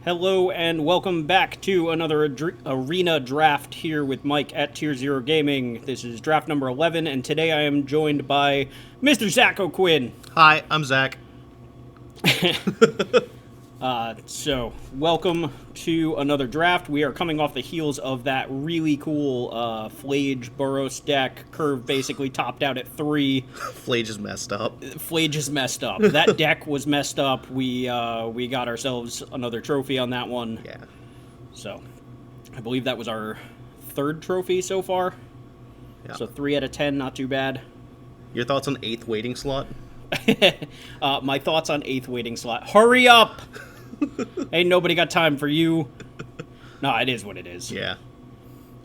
Hello and welcome back to another arena draft here with Mike at Tier 0 Gaming. This is draft number 11, and today I am joined by Mr. Zack O'Quinn. Hi, I'm Zack. So, welcome to another draft. We are coming off the heels of that really cool Flage Burrows deck. Curve basically topped out at 3. Flage is messed up. Flage is messed up. That deck was messed up. We got ourselves another trophy on that one. Yeah. So, I believe that was our 3rd trophy so far. Yeah. So 3 out of 10, not too bad. Your thoughts on 8th waiting slot? My thoughts on 8th waiting slot. Hurry up! Ain't nobody got time for you. No, it is what it is. Yeah.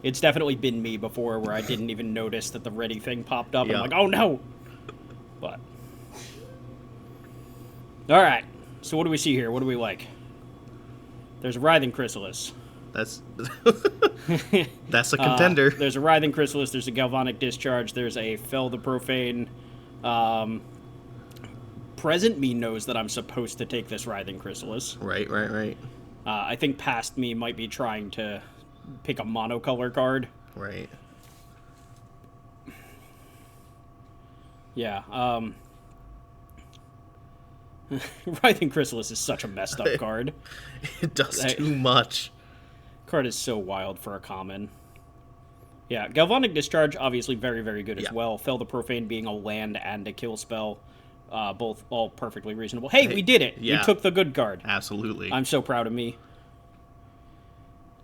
It's definitely been me before where I didn't even notice that the ready thing popped up. Yeah. I'm like, oh no! But. Alright. So what do we see here? What do we like? There's a Writhing Chrysalis. That's a contender. There's a Writhing Chrysalis, there's a Galvanic Discharge, there's a Fell the Profane. Present me knows that I'm supposed to take this Writhing Chrysalis. Right. I think past me might be trying to pick a monocolor card. Right. Yeah, Writhing Chrysalis is such a messed up card. It does too much. Card is so wild for a common. Yeah, Galvanic Discharge, obviously very, very good as well. Fell the Profane being a land and a kill spell. Both all perfectly reasonable. Hey, we did it! Yeah. We took the good card. Absolutely. I'm so proud of me.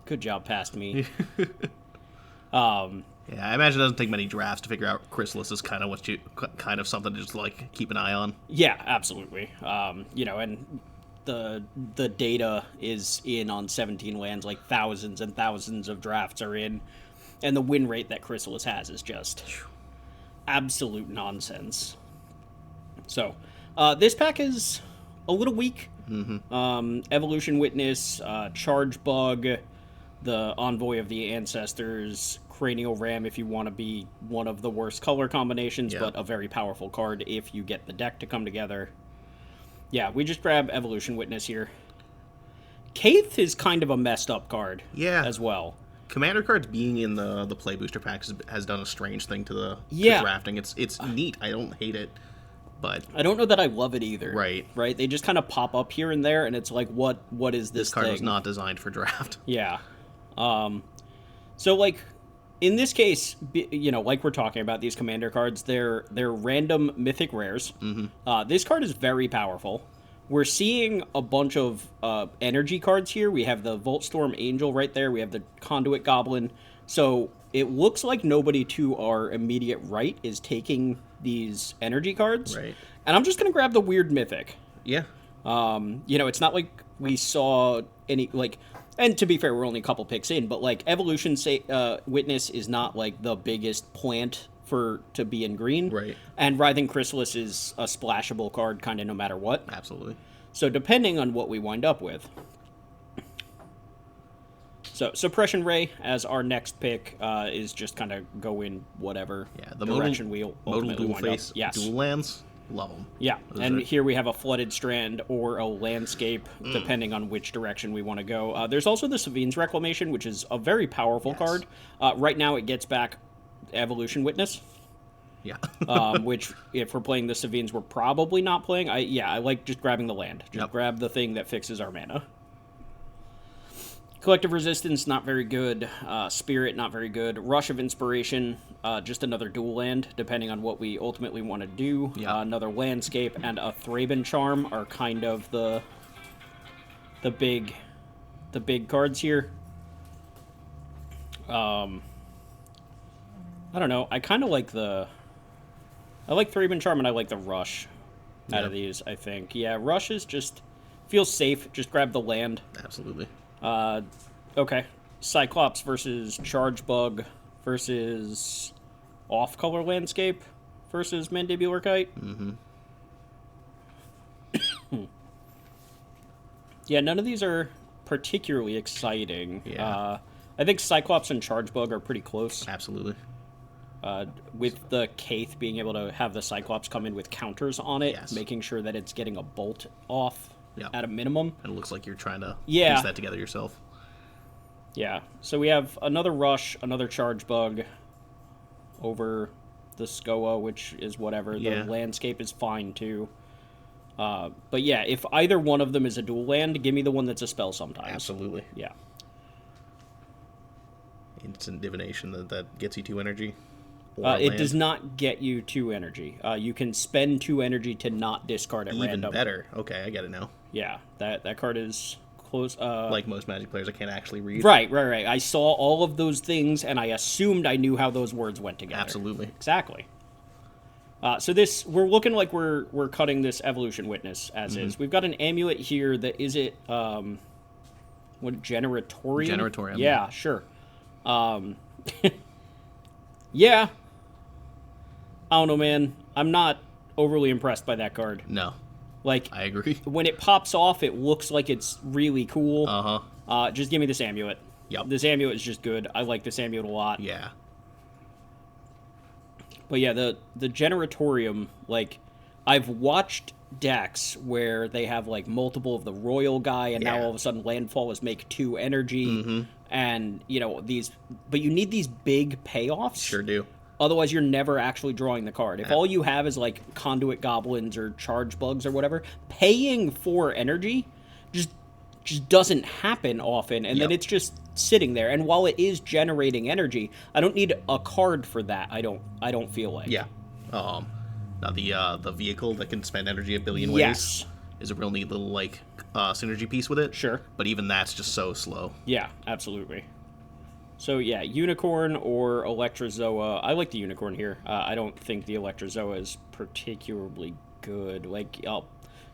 Good job past me. Yeah, I imagine it doesn't take many drafts to figure out Chrysalis is kind of something to just like keep an eye on. Yeah, absolutely. And the data is in on 17 lands, like thousands and thousands of drafts are in, and the win rate that Chrysalis has is just absolute nonsense. So, this pack is a little weak. Mm-hmm. Evolution Witness, Charge Bug, the Envoy of the Ancestors, Cranial Ram if you want to be one of the worst color combinations, but a very powerful card if you get the deck to come together. Yeah, we just grab Evolution Witness here. Kaith is kind of a messed up card as well. Commander cards being in the play booster packs has done a strange thing to the drafting. It's neat. I don't hate it, but I don't know that I love it either. Right. They just kind of pop up here and there, and it's like, what is this card thing? was not designed for draft. Yeah. So, like, in this case, like we're talking about these commander cards, they're random mythic rares. Mm-hmm. This card is very powerful. We're seeing a bunch of energy cards here. We have the Voltstorm Angel right there. We have the Conduit Goblin. So it looks like nobody to our immediate right is taking these energy cards. Right. And I'm just going to grab the weird mythic. Yeah. It's not like we saw any, like... And to be fair, we're only a couple picks in, but, like, Evolution Witness is not, like, the biggest plant to be in green. Right. And Writhing Chrysalis is a splashable card kind of no matter what. Absolutely. So depending on what we wind up with. So Suppression Ray as our next pick is just kind of go in whatever direction we'll ultimately wind up. Yes. Dual lands. Love them. Yeah, and here we have a Flooded Strand or a Landscape, depending on which direction we want to go. There's also the Savine's Reclamation, which is a very powerful card. Right now, it gets back Evolution Witness. Yeah. Which, if we're playing the Savines, we're probably not playing. I like just grabbing the land. Just grab the thing that fixes our mana. Collective Resistance, not very good. Spirit, not very good. Rush of Inspiration, just another dual land, depending on what we ultimately want to do. Another Landscape and a Thraben Charm are kind of the big cards here. I don't know. I kind of like I like Thraben Charm and I like the Rush out of these, I think. Yeah, Rush is just feels safe. Just grab the land. Absolutely. Okay. Cyclops versus Charge Bug versus Off-Color Landscape versus Mandibular Kite. Mm-hmm. Yeah, none of these are particularly exciting. Yeah. I think Cyclops and Charge Bug are pretty close. Absolutely. With the Kaith being able to have the Cyclops come in with counters on it, Yes. making sure that it's getting a bolt off at a minimum. And it looks like you're trying to piece that together yourself. Yeah, so we have another Rush, another Charge Bug over the Skoa, which is whatever. The landscape is fine, too. But yeah, if either one of them is a dual land, give me the one that's a spell sometimes. Absolutely. Yeah. Instant divination that gets you 2 energy. It does not get you 2 energy. You can spend 2 energy to not discard at random. Even better. Okay, I get it now. Yeah, that card is close. Like most Magic players, I can't actually read. Right. I saw all of those things, and I assumed I knew how those words went together. Absolutely. Exactly. So we're looking like we're cutting this Evolution Witness as is. We've got an amulet here that is it, what, Generatorium? Generatorium. Yeah, sure. Yeah. I don't know, man. I'm not overly impressed by that card. No. Like, I agree. When it pops off, it looks like it's really cool. Uh-huh. Just give me this amulet. Yep. This amulet is just good. I like this amulet a lot. Yeah. But yeah, the Generatorium, like, I've watched decks where they have, like, multiple of the Royal guy, and now all of a sudden Landfall is make 2 energy, and, you know, but you need these big payoffs. Sure do. Otherwise, you're never actually drawing the card. If all you have is, like, Conduit Goblins or Charge Bugs or whatever, paying for energy just doesn't happen often, and then it's just sitting there. And while it is generating energy, I don't need a card for that. I don't feel like. Yeah. Now the vehicle that can spend energy a billion ways is a real neat little like synergy piece with it. Sure. But even that's just so slow. Yeah, absolutely. So yeah, Unicorn or Electrozoa. I like the Unicorn here. I don't think the Electrozoa is particularly good. Like,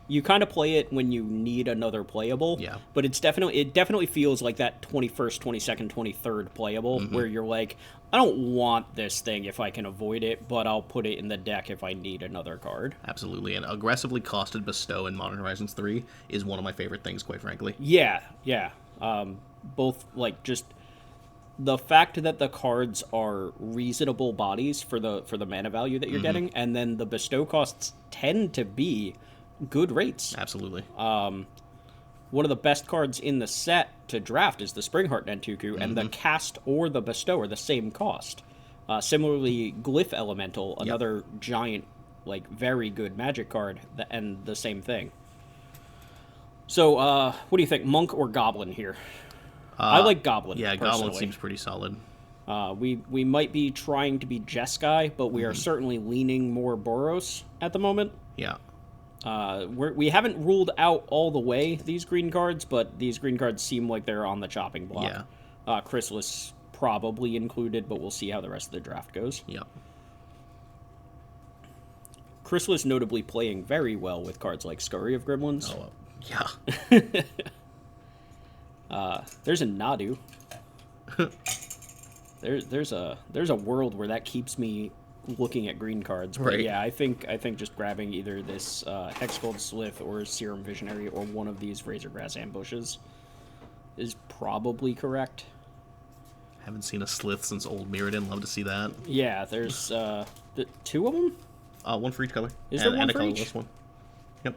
you kind of play it when you need another playable. Yeah. But it definitely feels like that 21st, 22nd, 23rd playable, where you're like, I don't want this thing if I can avoid it, but I'll put it in the deck if I need another card. Absolutely. And aggressively costed Bestow in Modern Horizons 3 is one of my favorite things, quite frankly. Yeah. Both, like, just the fact that the cards are reasonable bodies for the mana value that you're getting, and then the Bestow costs tend to be good rates. Absolutely. One of the best cards in the set to draft is the Springheart Nentuku, and the Cast or the Bestow are the same cost. Similarly, Glyph Elemental, another giant, like, very good Magic card, and the same thing. So, what do you think, Monk or Goblin here? I like Goblin. Yeah, personally. Goblin seems pretty solid. We might be trying to be Jeskai, but we are certainly leaning more Boros at the moment. Yeah. We haven't ruled out all the way these green cards, but these green cards seem like they're on the chopping block. Yeah. Chrysalis probably included, but we'll see how the rest of the draft goes. Yep. Chrysalis notably playing very well with cards like Scurry of Gremlins. Oh, yeah. There's a Nadu. There's a world where that keeps me looking at green cards. But yeah, I think just grabbing either this Hexgold Slith or Serum Visionary or one of these Razorgrass Ambushes is probably correct. Haven't seen a Slith since Old Mirrodin. Love to see that. Yeah, there's the 2 of them? One for each color. Is there one and for a each? colorless one. Yep.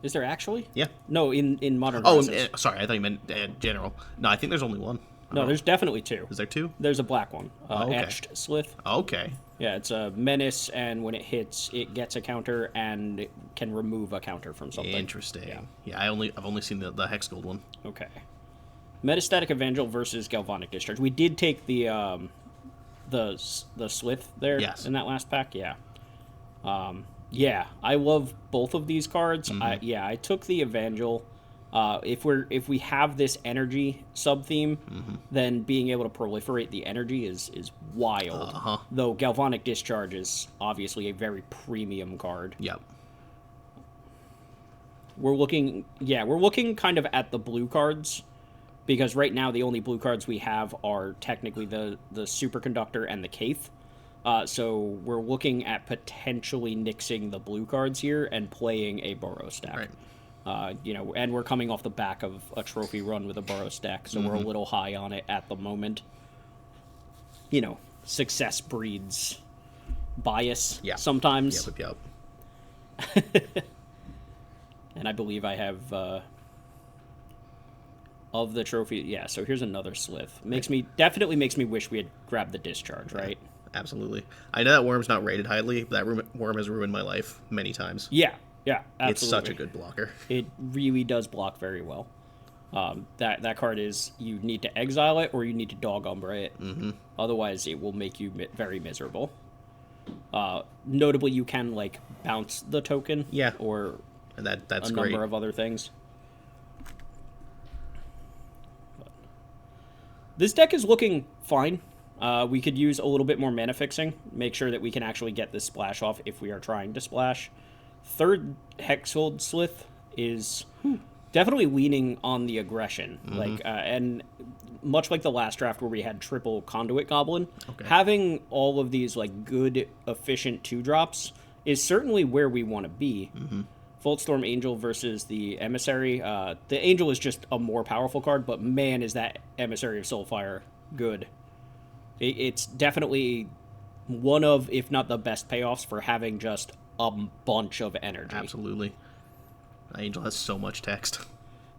Is there actually? Yeah. No, in Modern Oh, Horizons. sorry, I thought you meant general. No, I think there's only one. No, there's definitely 2. Is there 2? There's a black one. Okay. Etched Slith. Okay. Yeah, it's a menace, and when it hits, it gets a counter and it can remove a counter from something. Interesting. Yeah, I've only seen the Hexgold one. Okay. Metastatic Evangel versus Galvanic Discharge. We did take the Slith there in that last pack. Yeah. Yeah, I love both of these cards. I took the Evangel. If we have this energy sub-theme, then being able to proliferate the energy is wild. Though Galvanic Discharge is obviously a very premium card. Yep. We're looking kind of at the blue cards, because right now the only blue cards we have are technically the Superconductor and the Kaith. So we're looking at potentially nixing the blue cards here and playing a Boros deck. Right. And we're coming off the back of a trophy run with a Boros deck, so we're a little high on it at the moment. Success breeds bias sometimes. Yep. And I believe I have, of the trophy, yeah, so here's another Slith. Definitely makes me wish we had grabbed the Discharge, right? Yeah, absolutely. I know that worm's not rated highly, but that worm has ruined my life many times. Yeah, absolutely. It's such a good blocker. It really does block very well. That card is, you need to exile it or you need to Dog Umbra it. Mm-hmm. Otherwise, it will make you very miserable. Notably, you can, like, bounce the token. Yeah. Or that's a great. number of other things. But this deck is looking fine. We could use a little bit more mana fixing. Make sure that we can actually get this splash off if we are trying to splash. Third Hexfold Slith is definitely leaning on the aggression. Mm-hmm. And much like the last draft where we had triple Conduit Goblin, having all of these like good, efficient 2-drops is certainly where we want to be. Mm-hmm. Voltstorm Angel versus the Emissary. The Angel is just a more powerful card, but man, is that Emissary of Soulfire good. It's definitely one of, if not the best payoffs for having just a bunch of energy. Absolutely. The Angel has so much text.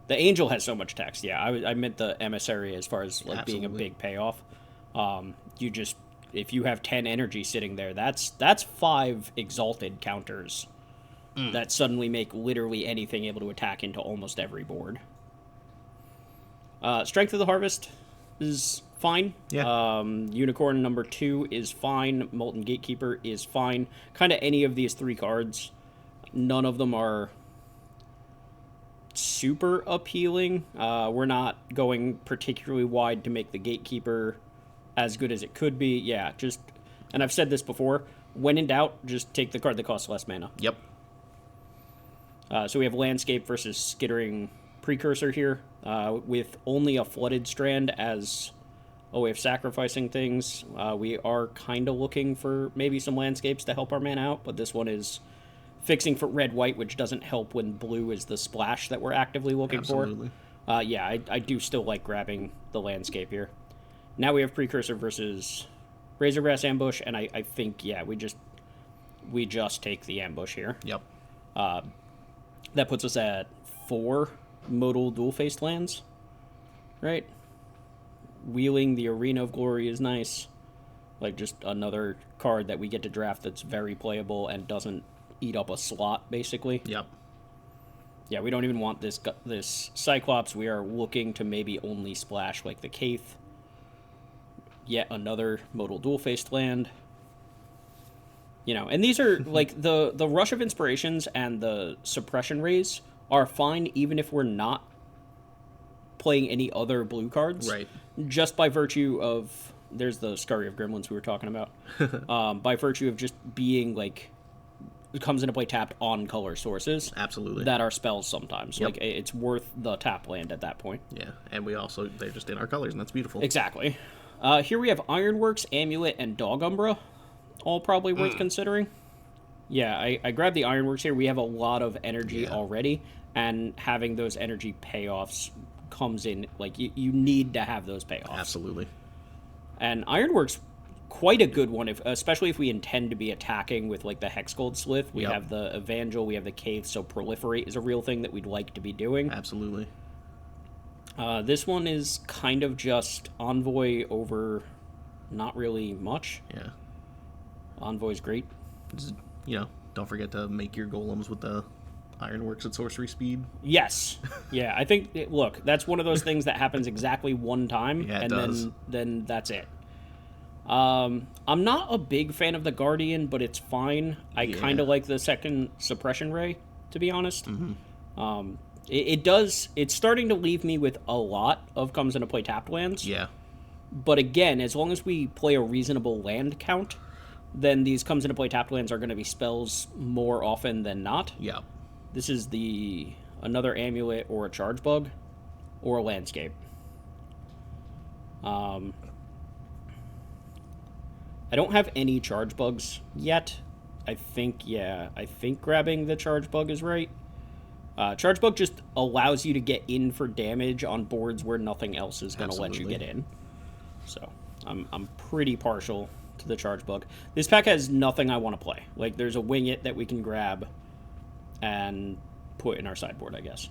The Angel has so much text, yeah. I meant the Emissary as far as like being a big payoff. If you have 10 energy sitting there, that's 5 Exalted counters that suddenly make literally anything able to attack into almost every board. Strength of the Harvest is fine. Yeah. Unicorn number 2 is fine. Molten Gatekeeper is fine. Kind of any of these 3 cards. None of them are super appealing. We're not going particularly wide to make the Gatekeeper as good as it could be. Yeah, and I've said this before, when in doubt, just take the card that costs less mana. Yep. So we have Landscape versus Skittering Precursor here, with only a Flooded Strand as a way of sacrificing things. We are kind of looking for maybe some Landscapes to help our mana out, but this one is fixing for red-white, which doesn't help when blue is the splash that we're actively looking for. I do still like grabbing the Landscape here. Now we have Precursor versus Razorgrass Ambush, and I think, yeah, we just take the Ambush here. Yep. That puts us at 4 modal dual-faced lands, right? Wheeling the Arena of Glory is nice. Like, just another card that we get to draft that's very playable and doesn't eat up a slot, basically. Yep. Yeah, we don't even want this Cyclops. We are looking to maybe only splash, like, the Caith. Yet another modal dual-faced land. You know, and these are, like, the Rush of Inspirations and the Suppression Rays are fine even if we're not playing any other blue cards. Right. Just by virtue of, there's the Scurry of Gremlins we were talking about. By virtue of just being, like, it comes into play tapped on color sources. Absolutely. That are spells sometimes. Yep. Like, it's worth the tap land at that point. Yeah, and they're just in our colors, and that's beautiful. Exactly. Here we have Ironworks, Amulet, and Dog Umbra. All probably worth considering. Yeah, I grabbed the Ironworks here. We have a lot of energy already, and having those energy payoffs comes in, like, you need to have those payoffs. Absolutely. And Ironworks, quite a good one, especially if we intend to be attacking with, like, the Hexgold Slith. We have the Evangel, we have the Caith, so Proliferate is a real thing that we'd like to be doing. Absolutely. This one is kind of just Envoy over not really much. Yeah. Envoy's great. Just, don't forget to make your golems with the Ironworks at sorcery speed. Yes. Yeah, I think, look, that's one of those things that happens exactly one time, yeah, and then that's it. I'm not a big fan of the Guardian, but it's fine. I kind of like the second Suppression Ray, to be honest. Mm-hmm. It's starting to leave me with a lot of comes into play tapped lands. Yeah. But again, as long as we play a reasonable land count, then these comes into play tapped lands are going to be spells more often than not. Yeah. This is another Amulet or a Charge Bug or a Landscape. I don't have any Charge Bugs yet. I think grabbing the Charge Bug is right. Charge Bug just allows you to get in for damage on boards where nothing else is going to let you get in. So I'm pretty partial to the Charge Bug. This pack has nothing I want to play. Like, there's a Wing It that we can grab, and put in our sideboard, I guess.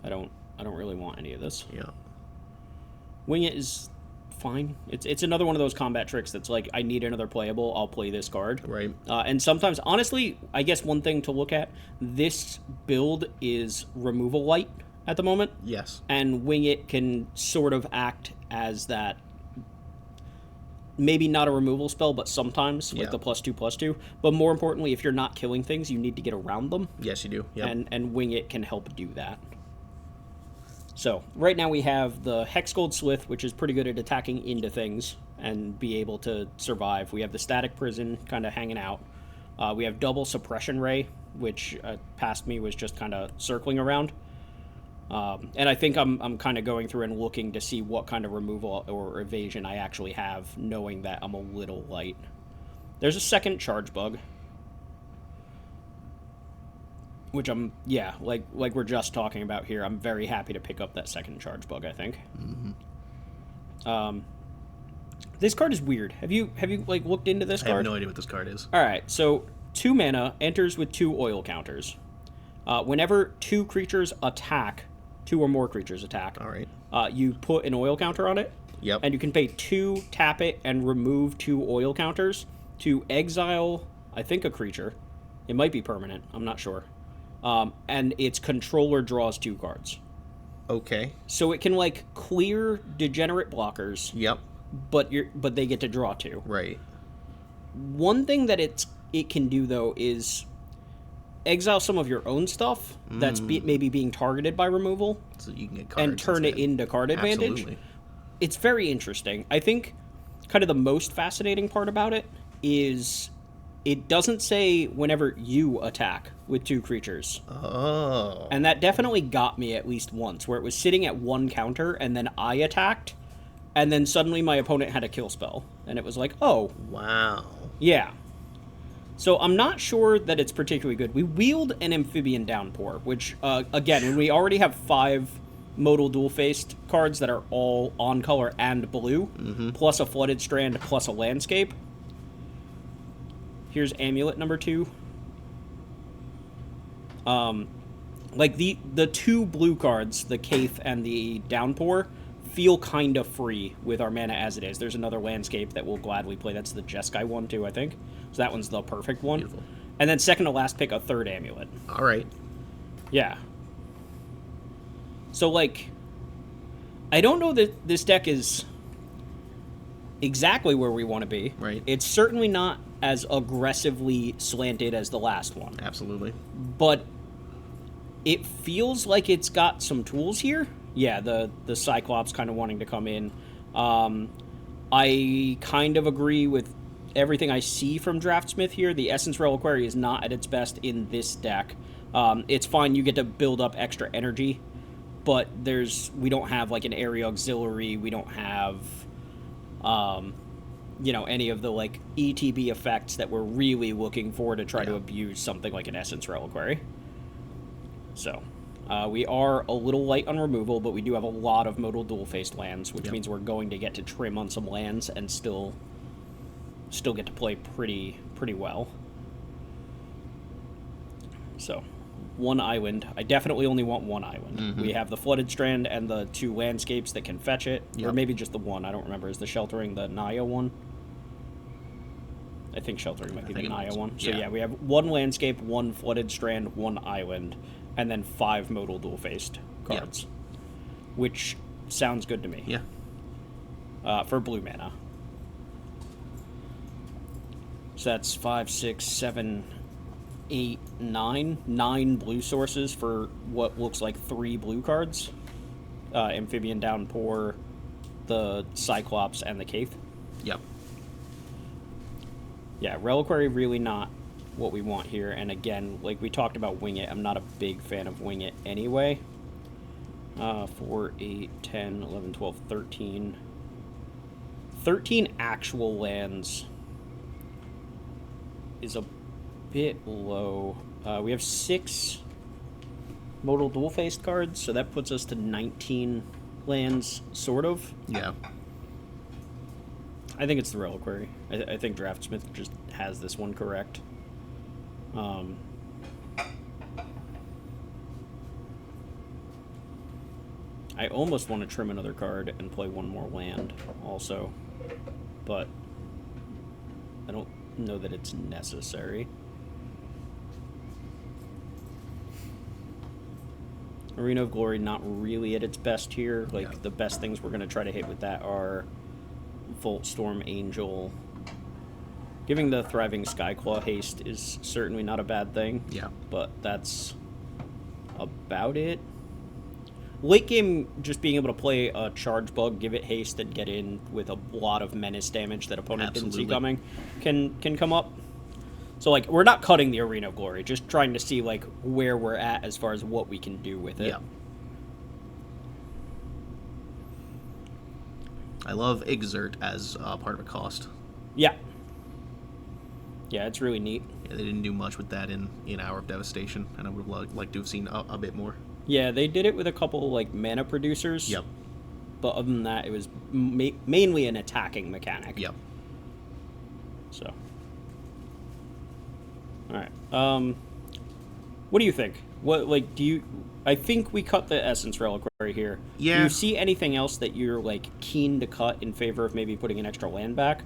I don't really want any of this. Yeah. Wing It is fine. It's another one of those combat tricks that's like, I need another playable, I'll play this card. Right. And sometimes, honestly, I guess one thing to look at, this build is removal light at the moment. Yes. And Wing It can sort of act as that, maybe not a removal spell, but sometimes with the +2/+2. But more importantly, if you're not killing things, you need to get around them. Yes, you do. Yep. And Wing It can help do that. So, right now we have the Hexgold Slith, which is pretty good at attacking into things and be able to survive. We have the Static Prison kind of hanging out. We have Double Suppression Ray, which past me was just kind of circling around. And I think I'm kind of going through and looking to see what kind of removal or evasion I actually have, knowing that I'm a little light. There's a second Charge Bug, which like we're just talking about here, I'm very happy to pick up that second Charge Bug, I think. Mm-hmm. This card is weird. Have you like looked into this card? I have no idea what this card is. All right, so 2 mana, enters with 2 oil counters. Whenever 2 creatures attack, 2 or more creatures attack, all right, you put an oil counter on it. Yep. And you can pay 2, tap it, and remove 2 oil counters to exile, I think, a creature. It might be permanent. I'm not sure. And its controller draws 2 cards. Okay. So it can like clear degenerate blockers. Yep. But they get to draw 2. Right. One thing that it can do though is exile some of your own stuff that's maybe being targeted by removal, so you can get cards and turn instead. it into card advantage. Absolutely. It's very interesting. I think kind of the most fascinating part about it is it doesn't say whenever you attack with 2 creatures. Oh. And that definitely got me at least once, where it was sitting at 1 counter, and then I attacked, and then suddenly my opponent had a kill spell. And it was like, oh. Wow. Yeah. So I'm not sure that it's particularly good. We wield an Amphibian Downpour, which, again, when we already have 5 modal dual-faced cards that are all on color and blue, plus a Flooded Strand, plus a Landscape. Here's Amulet number 2. Like, the 2 blue cards, the Caith and the Downpour, feel kind of free with our mana as it is. There's another Landscape that we'll gladly play. That's the Jeskai one, too, I think. So that one's the perfect one. Beautiful. And then second to last pick, a 3rd Amulet. All right. Yeah. So, like, I don't know that this deck is exactly where we want to be. Right. It's certainly not as aggressively slanted as the last one. Absolutely. But it feels like it's got some tools here. Yeah, the Cyclops kind of wanting to come in. I kind of agree with everything I see from Draftsmith here. The Essence Reliquary is not at its best in this deck. It's fine, you get to build up extra energy, but we don't have like an Area Auxiliary, we don't have any of the like ETB effects that we're really looking for to try to abuse something like an Essence Reliquary. So we are a little light on removal, but we do have a lot of modal dual-faced lands, which means we're going to get to trim on some lands and still get to play pretty well. So, 1 island. I definitely only want 1 island. We have the Flooded Strand and the 2 landscapes that can fetch it, or maybe just the 1. I don't remember. Is the Sheltering the Naya one? I think Sheltering might be the Naya one. So yeah, we have 1 landscape, 1 Flooded Strand, 1 island, and then 5 modal dual-faced cards, which sounds good to me. Yeah. For blue mana. So that's 5, 6, 7, 8, 9. 9 blue sources for what looks like 3 blue cards. Amphibian Downpour, the Cyclops, and the Caith. Yep. Yeah, Reliquary really not what we want here. And again, like we talked about Wing It, I'm not a big fan of Wing It anyway. 4, 8, 10, 11, 12, 13. 13 actual lands is a bit low. We have 6 modal dual-faced cards, so that puts us to 19 lands, sort of. Yeah. I think it's the Reliquary. I think Draftsmith just has this one correct. I almost want to trim another card and play one more land also, but I don't know that it's necessary. Arena of Glory not really at its best here. Like, the best things we're going to try to hit with that are Voltstorm, Angel. Giving the Thriving Skyclaw haste is certainly not a bad thing. Yeah. But that's about it. Late game, just being able to play a Charge Bug, give it haste, and get in with a lot of menace damage that opponent didn't see coming can come up. So, like, we're not cutting the Arena of Glory, just trying to see, like, where we're at as far as what we can do with it. Yeah. I love Exert as part of a cost. Yeah. Yeah, it's really neat. Yeah, they didn't do much with that in Hour of Devastation, and I would have liked to have seen a bit more. Yeah, they did it with a couple, like, mana producers. Yep. But other than that, it was mainly an attacking mechanic. Yep. So. Alright. What do you think? What, like, do you... I think we cut the Essence Reliquary here. Yeah. Do you see anything else that you're, like, keen to cut in favor of maybe putting an extra land back?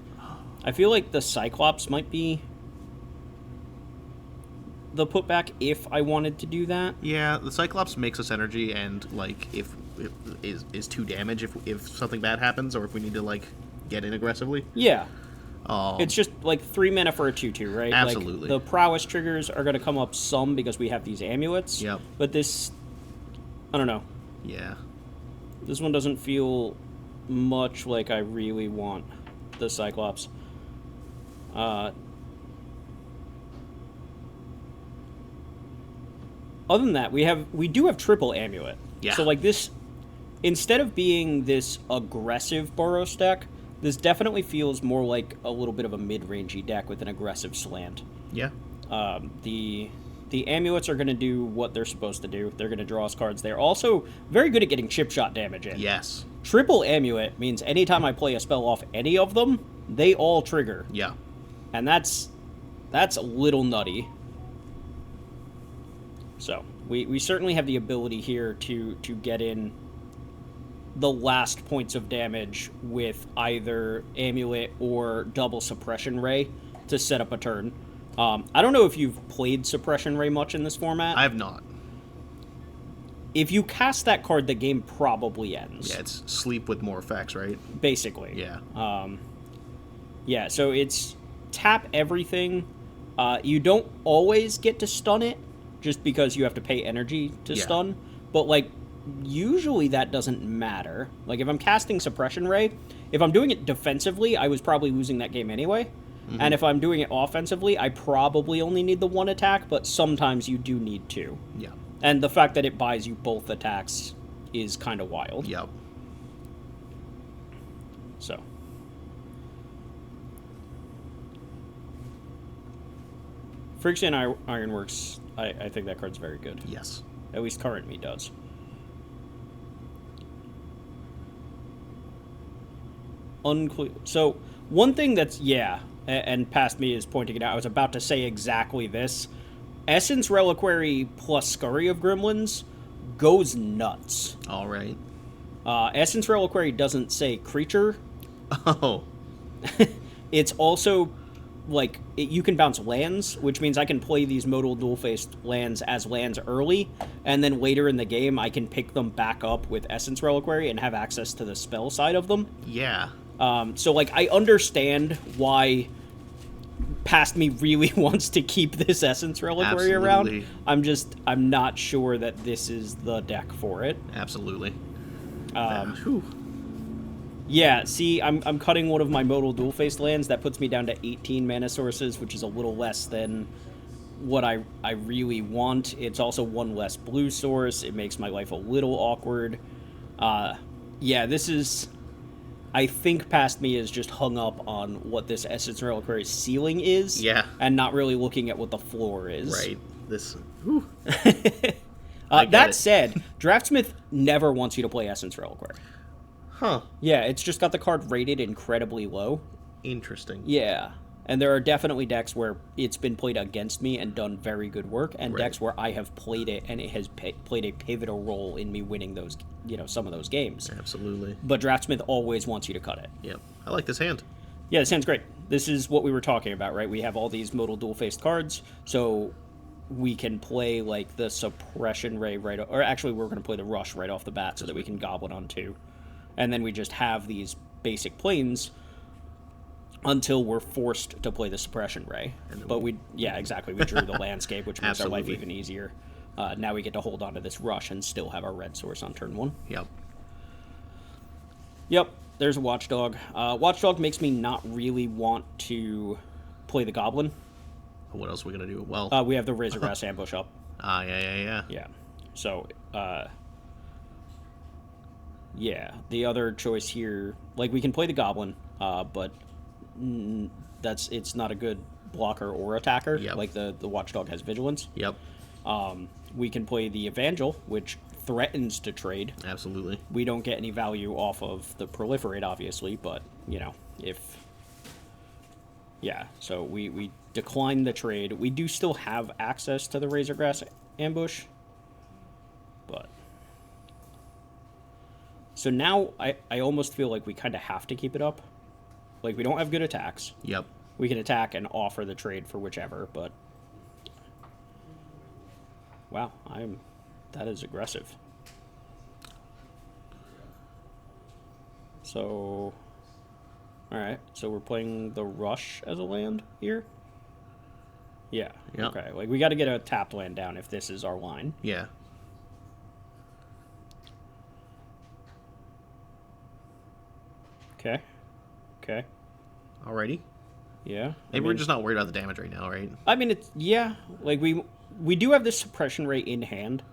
I feel like the Cyclops might be the putback if I wanted to do that. Yeah, the Cyclops makes us energy, and, like, if is 2 damage if something bad happens, or if we need to, like, get in aggressively. Yeah. It's just, like, 3 mana for a 2/2, right? Absolutely. Like, the prowess triggers are going to come up some because we have these amulets. Yep. But this... I don't know. Yeah. This one doesn't feel much like I really want the Cyclops. Other than that, we do have triple amulet. Yeah. So, like, this... Instead of being this aggressive Boros deck, this definitely feels more like a little bit of a mid-rangey deck with an aggressive slant. Yeah. The amulets are going to do what they're supposed to do. They're going to draw us cards. They're also very good at getting chip shot damage in. Yes. Triple amulet means anytime I play a spell off any of them, they all trigger. Yeah. And that's a little nutty. So, we certainly have the ability here to get in the last points of damage with either amulet or double suppression ray to set up a turn. I don't know if you've played suppression ray much in this format. I have not. If you cast that card, the game probably ends. Yeah, it's sleep with more effects, right? Basically. Yeah. Yeah, so it's tap everything. You don't always get to stun it, just because you have to pay energy to stun. But, like, usually that doesn't matter. Like, if I'm casting Suppression Ray, if I'm doing it defensively, I was probably losing that game anyway. Mm-hmm. And if I'm doing it offensively, I probably only need the 1 attack, but sometimes you do need 2. Yeah. And the fact that it buys you both attacks is kind of wild. Yep. So. Phyrexian Ironworks, I think that card's very good. Yes. At least current me does. Unclear. So, one thing that's, and past me is pointing it out, I was about to say exactly this. Essence Reliquary plus Scurry of Gremlins goes nuts. All right. Essence Reliquary doesn't say creature. Oh. It's also, like, you can bounce lands, which means I can play these modal dual-faced lands as lands early, and then later in the game I can pick them back up with Essence Reliquary and have access to the spell side of them. Yeah. So, like, I understand why past me really wants to keep this Essence Reliquary around. I'm not sure that this is the deck for it. Absolutely. Yeah, see, I'm cutting one of my modal dual-faced lands. That puts me down to 18 mana sources, which is a little less than what I really want. It's also 1 less blue source. It makes my life a little awkward. Yeah, this is... I think past me is just hung up on what this Essence Reliquary's ceiling is. Yeah. And not really looking at what the floor is. Right. This... that said, Draftsmith never wants you to play Essence Reliquary. Huh. Yeah, it's just got the card rated incredibly low. Interesting. Yeah. And there are definitely decks where it's been played against me and done very good work, and decks where I have played it and it has played a pivotal role in me winning those, some of those games. Absolutely. But Draftsmith always wants you to cut it. Yep. I like this hand. Yeah, this hand's great. This is what we were talking about, right? We have all these modal dual-faced cards, so we can play, like, the Suppression Ray or actually we're going to play the Rush right off the bat so that we can Goblin on 2. And then we just have these basic planes until we're forced to play the Suppression Ray. But we drew the landscape, which makes our life even easier. Now we get to hold on to this Rush and still have our red source on turn 1. Yep, there's a Watchdog. Watchdog makes me not really want to play the Goblin. What else are we going to do? Well, we have the Razorgrass ambush up. Yeah. So, the other choice here, like, we can play the Goblin, but it's not a good blocker or attacker. Like the Watchdog has Vigilance. We can play the Evangel, which threatens to trade. Absolutely. We don't get any value off of the Proliferate, obviously, but so we decline the trade. We do still have access to the Razorgrass ambush, but so now I almost feel like we kind of have to keep it up. Like, we don't have good attacks. We can attack and offer the trade for whichever, but wow, that is aggressive. So, all right, so we're playing the Rush as a land here? Yeah. Okay, like, we got to get a tapped land down if this is our line. Okay. Alrighty. Yeah. Maybe we're just not worried about the damage right now, right? I mean, like, we do have this Suppression Ray in hand.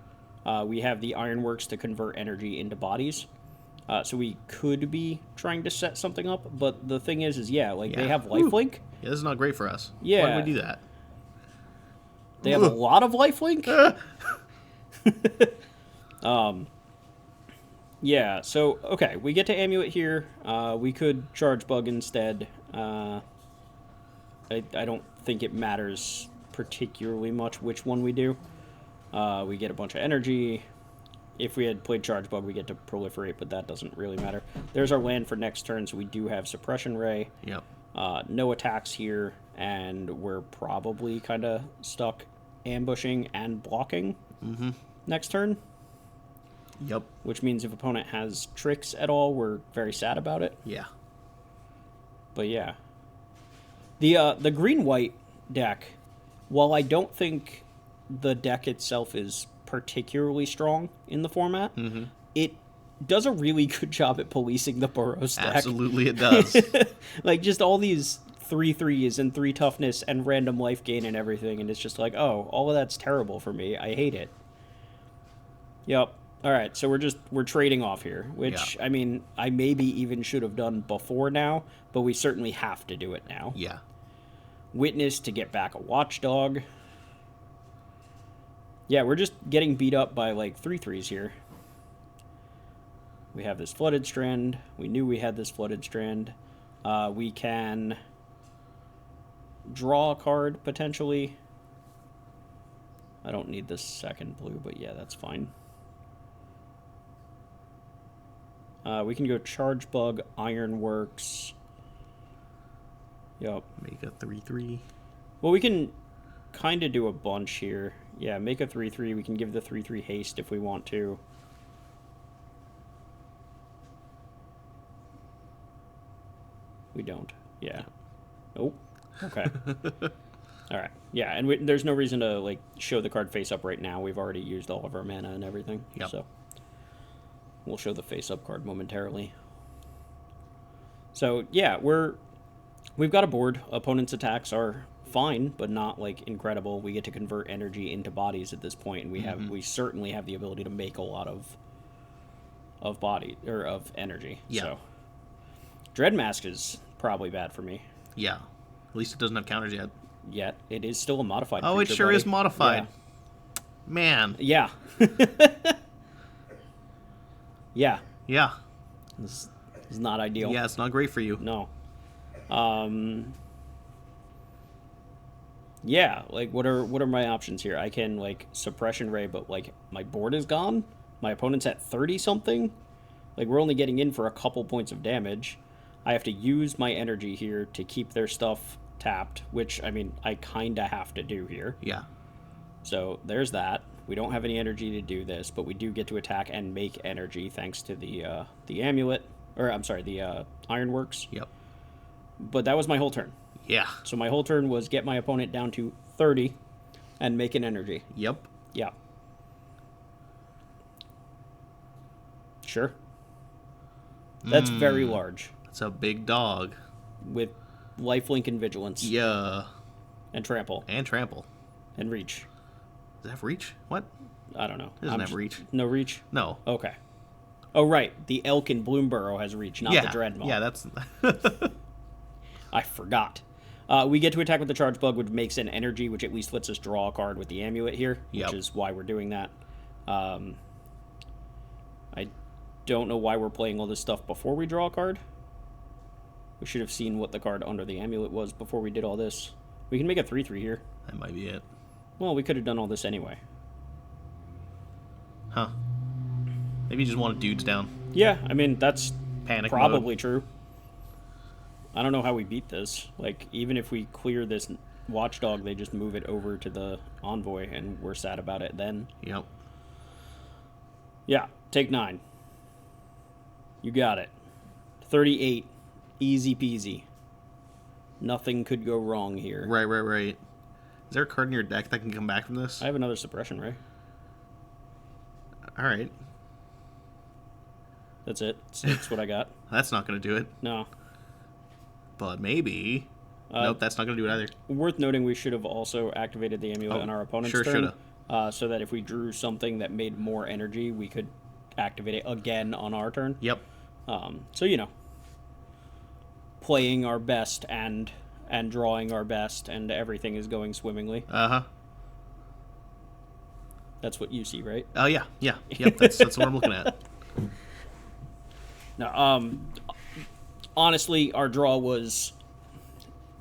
We have the Ironworks to convert energy into bodies. So we could be trying to set something up, but the thing is they have lifelink. Yeah, this is not great for us. Yeah. Why did we do that? They have a lot of lifelink. Yeah, so, okay, we get to Amulet here. We could Charge Bug instead. I don't think it matters particularly much which one we do. We get a bunch of energy. If we had played Charge Bug, we get to Proliferate, but that doesn't really matter. There's our land for next turn, so we do have Suppression Ray. No attacks here, and we're probably kind of stuck ambushing and blocking next turn. Which means if opponent has tricks at all, we're very sad about it. But yeah. The green-white deck, while I don't think the deck itself is particularly strong in the format, it does a really good job at policing the Burrows deck. Absolutely it does. Like, just all these 3/3s and 3 toughness and random life gain and everything, and it's just like, oh, all of that's terrible for me. I hate it. Yep. All right, so we're trading off here, which, I mean, I maybe even should have done before now, but we certainly have to do it now. Witness to get back a Watchdog. Yeah, we're just getting beat up by, like, 3/3s here. We have this Flooded Strand. We knew we had this Flooded Strand. We can draw a card, potentially. I don't need the second blue, but yeah, that's fine. We can go Charge Bug, Ironworks. Make a 3/3. Well, we can kind of do a bunch here. Yeah, make a 3/3. We can give the 3/3 haste if we want to. We don't. Yeah. Oh. Okay. All right. Yeah, and there's no reason to, like, show the card face up right now. We've already used all of our mana and everything. So we'll show the face up card momentarily. So yeah, we've got a board. Opponent's attacks are fine, but not, like, incredible. We get to convert energy into bodies at this point, and we certainly have the ability to make a lot of body or of energy. So Dreadmask is probably bad for me. At least it doesn't have counters yet. It is still a modified creature, it sure is modified. Man. Yeah. This is not ideal. It's not great for you. No. Yeah, like what are my options here? I can like suppression ray, but like my board is gone. My opponent's at 30 something. Like we're only getting in for a couple points of damage. I have to use my energy here to keep their stuff tapped, which I mean I kinda have to do here. Yeah. So there's that. We don't have any energy to do this, but we do get to attack and make energy thanks to the amulet, or I'm sorry, the ironworks. Yep. But that was my whole turn. Yeah. So my whole turn was get my opponent down to 30 and make an energy. Yep. Yeah. Sure. That's very large. It's a big dog. With lifelink and vigilance. Yeah. And trample. And trample. And reach. Does it have reach? What? I don't know. It doesn't have reach. No reach? No. Okay. Oh, right. The elk in Bloomborough has reach, not the Dreadmaw. Yeah, that's... I forgot. We get to attack with the charge bug, which makes an energy, which at least lets us draw a card with the amulet here, which is why we're doing that. I don't know why we're playing all this stuff before we draw a card. We should have seen what the card under the amulet was before we did all this. We can make a 3/3 here. That might be it. Well, we could have done all this anyway. Huh. Maybe you just wanted dudes down. Yeah, I mean, that's Panic probably mode. true. I don't know how we beat this. Like, even if we clear this watchdog, they just move it over to the envoy, and we're sad about it then. Yep. Yeah, take 9. You got it. 38. Easy peasy. Nothing could go wrong here. Right. Is there a card in your deck that can come back from this? I have another suppression ray. All right. That's it. That's what I got. That's not going to do it. No. But maybe. Nope, that's not going to do it either. Worth noting, we should have also activated the amulet on our opponent's turn. Shoulda. So that if we drew something that made more energy, we could activate it again on our turn. Yep. So, you know, playing our best and drawing our best, and everything is going swimmingly. Uh-huh. That's what you see, right? Oh, yeah. Yep, that's what I'm looking at. Now, honestly, our draw was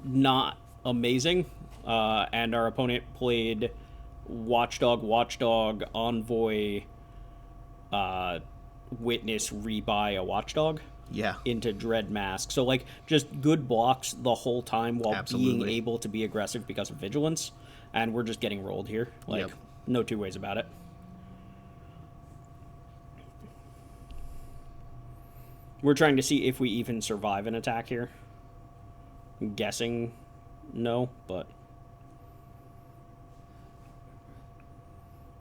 not amazing, and our opponent played Watchdog, Envoy, Witness, Rebuy a Watchdog. Yeah. Into Dread Mask. So, like, just good blocks the whole time while being able to be aggressive because of Vigilance. And we're just getting rolled here. Like, no two ways about it. We're trying to see if we even survive an attack here. I'm guessing no, but...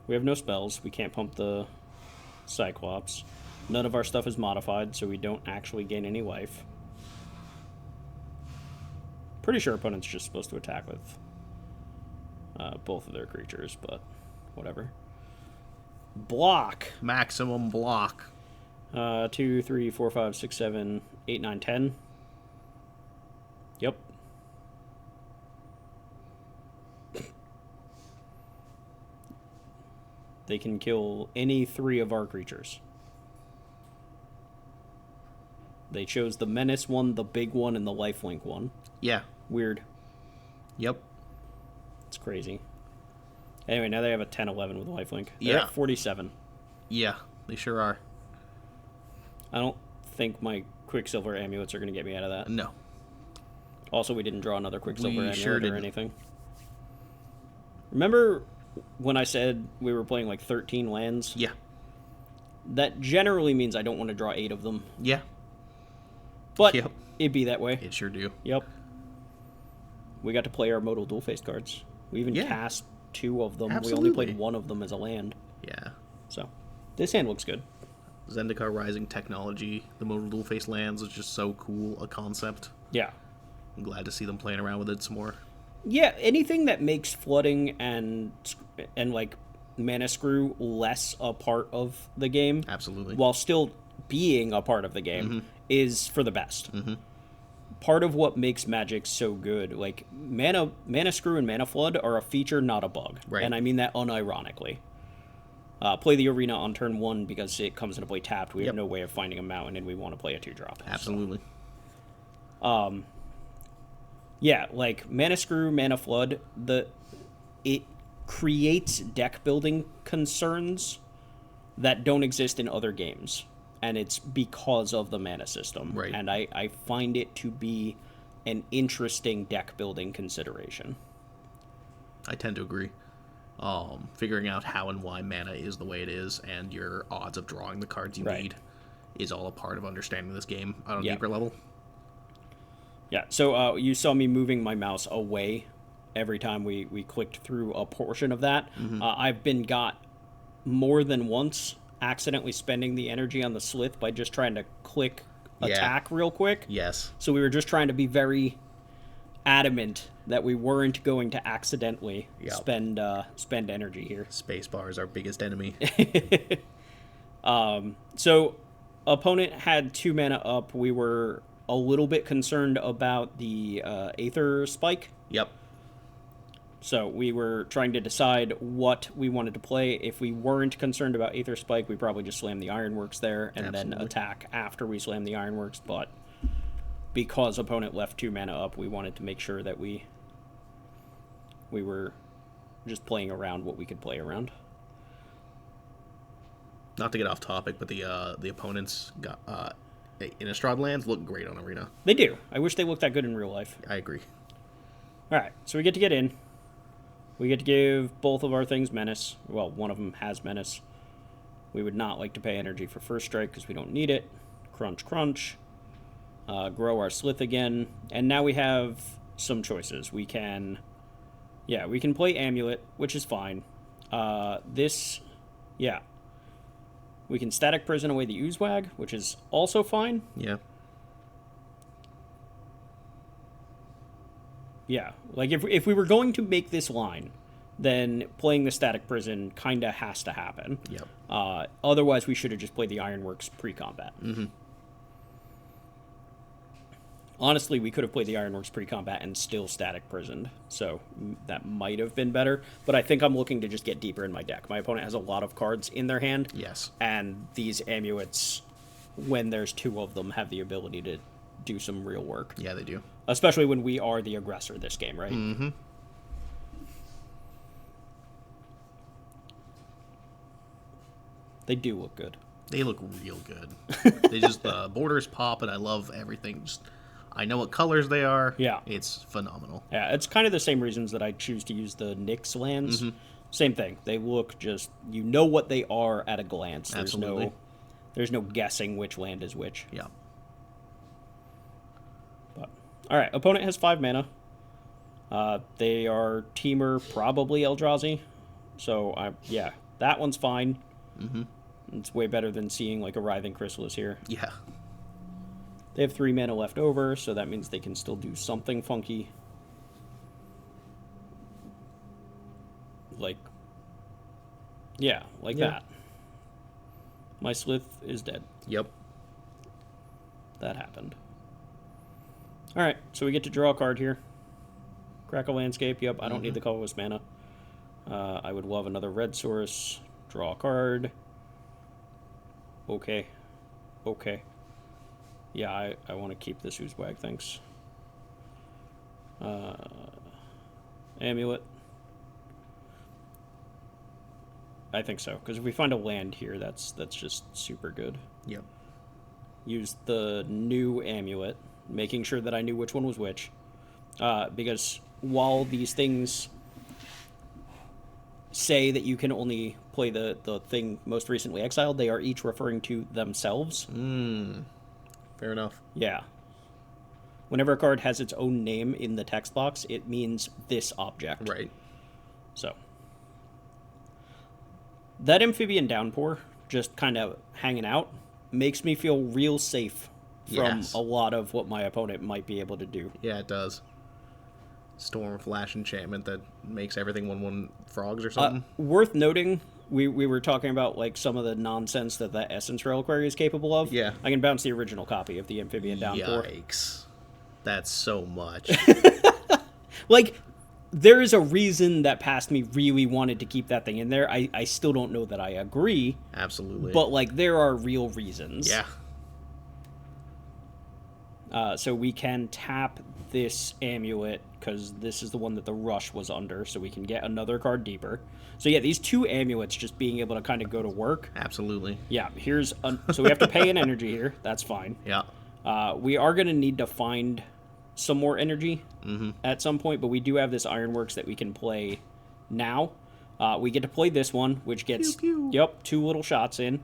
We have no spells. We can't pump the Cyclops. None of our stuff is modified, so we don't actually gain any life. Pretty sure opponent's just supposed to attack with both of their creatures, but whatever. Block. Maximum block. 2, 3, 4, 5, 6, 7, 8, 9, 10. Yep. They can kill any 3 of our creatures. They chose the Menace one, the big one, and the Lifelink one. Yeah. Weird. Yep. It's crazy. Anyway, now they have a 10-11 with Lifelink. They're Yeah. at 47. Yeah, they sure are. I don't think my Quicksilver amulets are going to get me out of that. No. Also, we didn't draw another Quicksilver amulet sure or didn't. anything. Remember when I said we were playing like 13 lands? Yeah. That generally means I don't want to draw 8 of them. Yeah. But it'd be that way. It sure do. Yep. We got to play our modal dual-faced cards. We even cast 2 of them. Absolutely. We only played 1 of them as a land. Yeah. So, this hand looks good. Zendikar Rising technology, the modal dual-face lands is just so cool a concept. Yeah. I'm glad to see them playing around with it some more. Yeah, anything that makes flooding and like mana screw less a part of the game, Absolutely. while still being a part of the game, is for the best. Part of what makes Magic so good, like mana screw and mana flood are a feature, not a bug, Right. and I mean that unironically. Play the arena on turn 1 because it comes into play tapped. We have no way of finding a mountain, and we want to play a 2-drop. Absolutely. So. Yeah, like Mana Screw, Mana Flood, it creates deck building concerns that don't exist in other games. And it's because of the mana system. Right. And I find it to be an interesting deck building consideration. I tend to agree. Figuring out how and why mana is the way it is and your odds of drawing the cards you need is all a part of understanding this game on a deeper level. Yeah, so you saw me moving my mouse away every time we clicked through a portion of that. I've been got more than once accidentally spending the energy on the Slith by just trying to click attack real quick. Yes. So we were just trying to be very adamant that we weren't going to accidentally spend energy here. Spacebar is our biggest enemy. So opponent had 2 mana up. We were a little bit concerned about the Aether Spike. Yep. So we were trying to decide what we wanted to play. If we weren't concerned about Aether Spike, we probably just slam the Ironworks there and then attack after we slam the Ironworks. But because opponent left 2 mana up, we wanted to make sure that we were just playing around what we could play around. Not to get off topic, but the opponents got Innistrad lands look great on Arena. They do. I wish they looked that good in real life. I agree. All right, so we get in. We get to give both of our things Menace. Well, one of them has Menace. We would not like to pay energy for First Strike because we don't need it. Crunch, crunch. Grow our Slith again. And now we have some choices. We can play Amulet, which is fine. We can Static Prison away the Oozewag, which is also fine. Yeah. Yeah, like if we were going to make this line, then playing the Static Prison kind of has to happen. Yep. Otherwise, we should have just played the Ironworks pre-combat. Mm-hmm. Honestly, we could have played the Ironworks pre-combat and still Static Prisoned, so that might have been better. But I think I'm looking to just get deeper in my deck. My opponent has a lot of cards in their hand. Yes. And these Amulets, when there's 2 of them, have the ability to do some real work. Yeah, they do. Especially when we are the aggressor this game, right? Mm-hmm. They do look good. They look real good. They just, the borders pop, and I love everything. Just, I know what colors they are. Yeah. It's phenomenal. Yeah, it's kind of the same reasons that I choose to use the Nyx lands. Mm-hmm. Same thing. They look just, you know what they are at a glance. Absolutely. There's no guessing which land is which. Yeah. All right, opponent has 5 mana. They are Teamer, probably Eldrazi. So, that one's fine. Mm-hmm. It's way better than seeing, like, a Writhing Chrysalis here. Yeah. They have 3 mana left over, so that means they can still do something funky. Like that. My Slith is dead. Yep. That happened. Alright, so we get to draw a card here. Crackle Landscape, yep, I don't need the colorless mana. I would love another red source. Draw a card. Okay. Yeah, I want to keep this Oozewag, thanks. Amulet. I think so, because if we find a land here, that's just super good. Yep. Use the new Amulet, making sure that I knew which one was which. Because while these things say that you can only play the thing most recently exiled, they are each referring to themselves. Fair enough. Yeah. Whenever a card has its own name in the text box, it means this object. Right. So. That Amphibian Downpour, just kind of hanging out, makes me feel real safe from a lot of what my opponent might be able to do. Yeah, it does. Storm Flash enchantment that makes everything 1/1 frogs or something. Worth noting, we were talking about like some of the nonsense that Essence Reliquary is capable of. Yeah. I can bounce the original copy of the Amphibian Downpour. Yikes. That's so much. Like, there is a reason that past me really wanted to keep that thing in there. I still don't know that I agree. Absolutely. But, like, there are real reasons. Yeah. So we can tap this amulet, because this is the one that the rush was under, so we can get another card deeper. So yeah, these 2 amulets just being able to kind of go to work. Absolutely. Yeah, so we have to pay an energy here. That's fine. Yeah. We are going to need to find some more energy at some point, but we do have this Ironworks that we can play now. We get to play this one, which gets, pew, pew. 2 little shots in.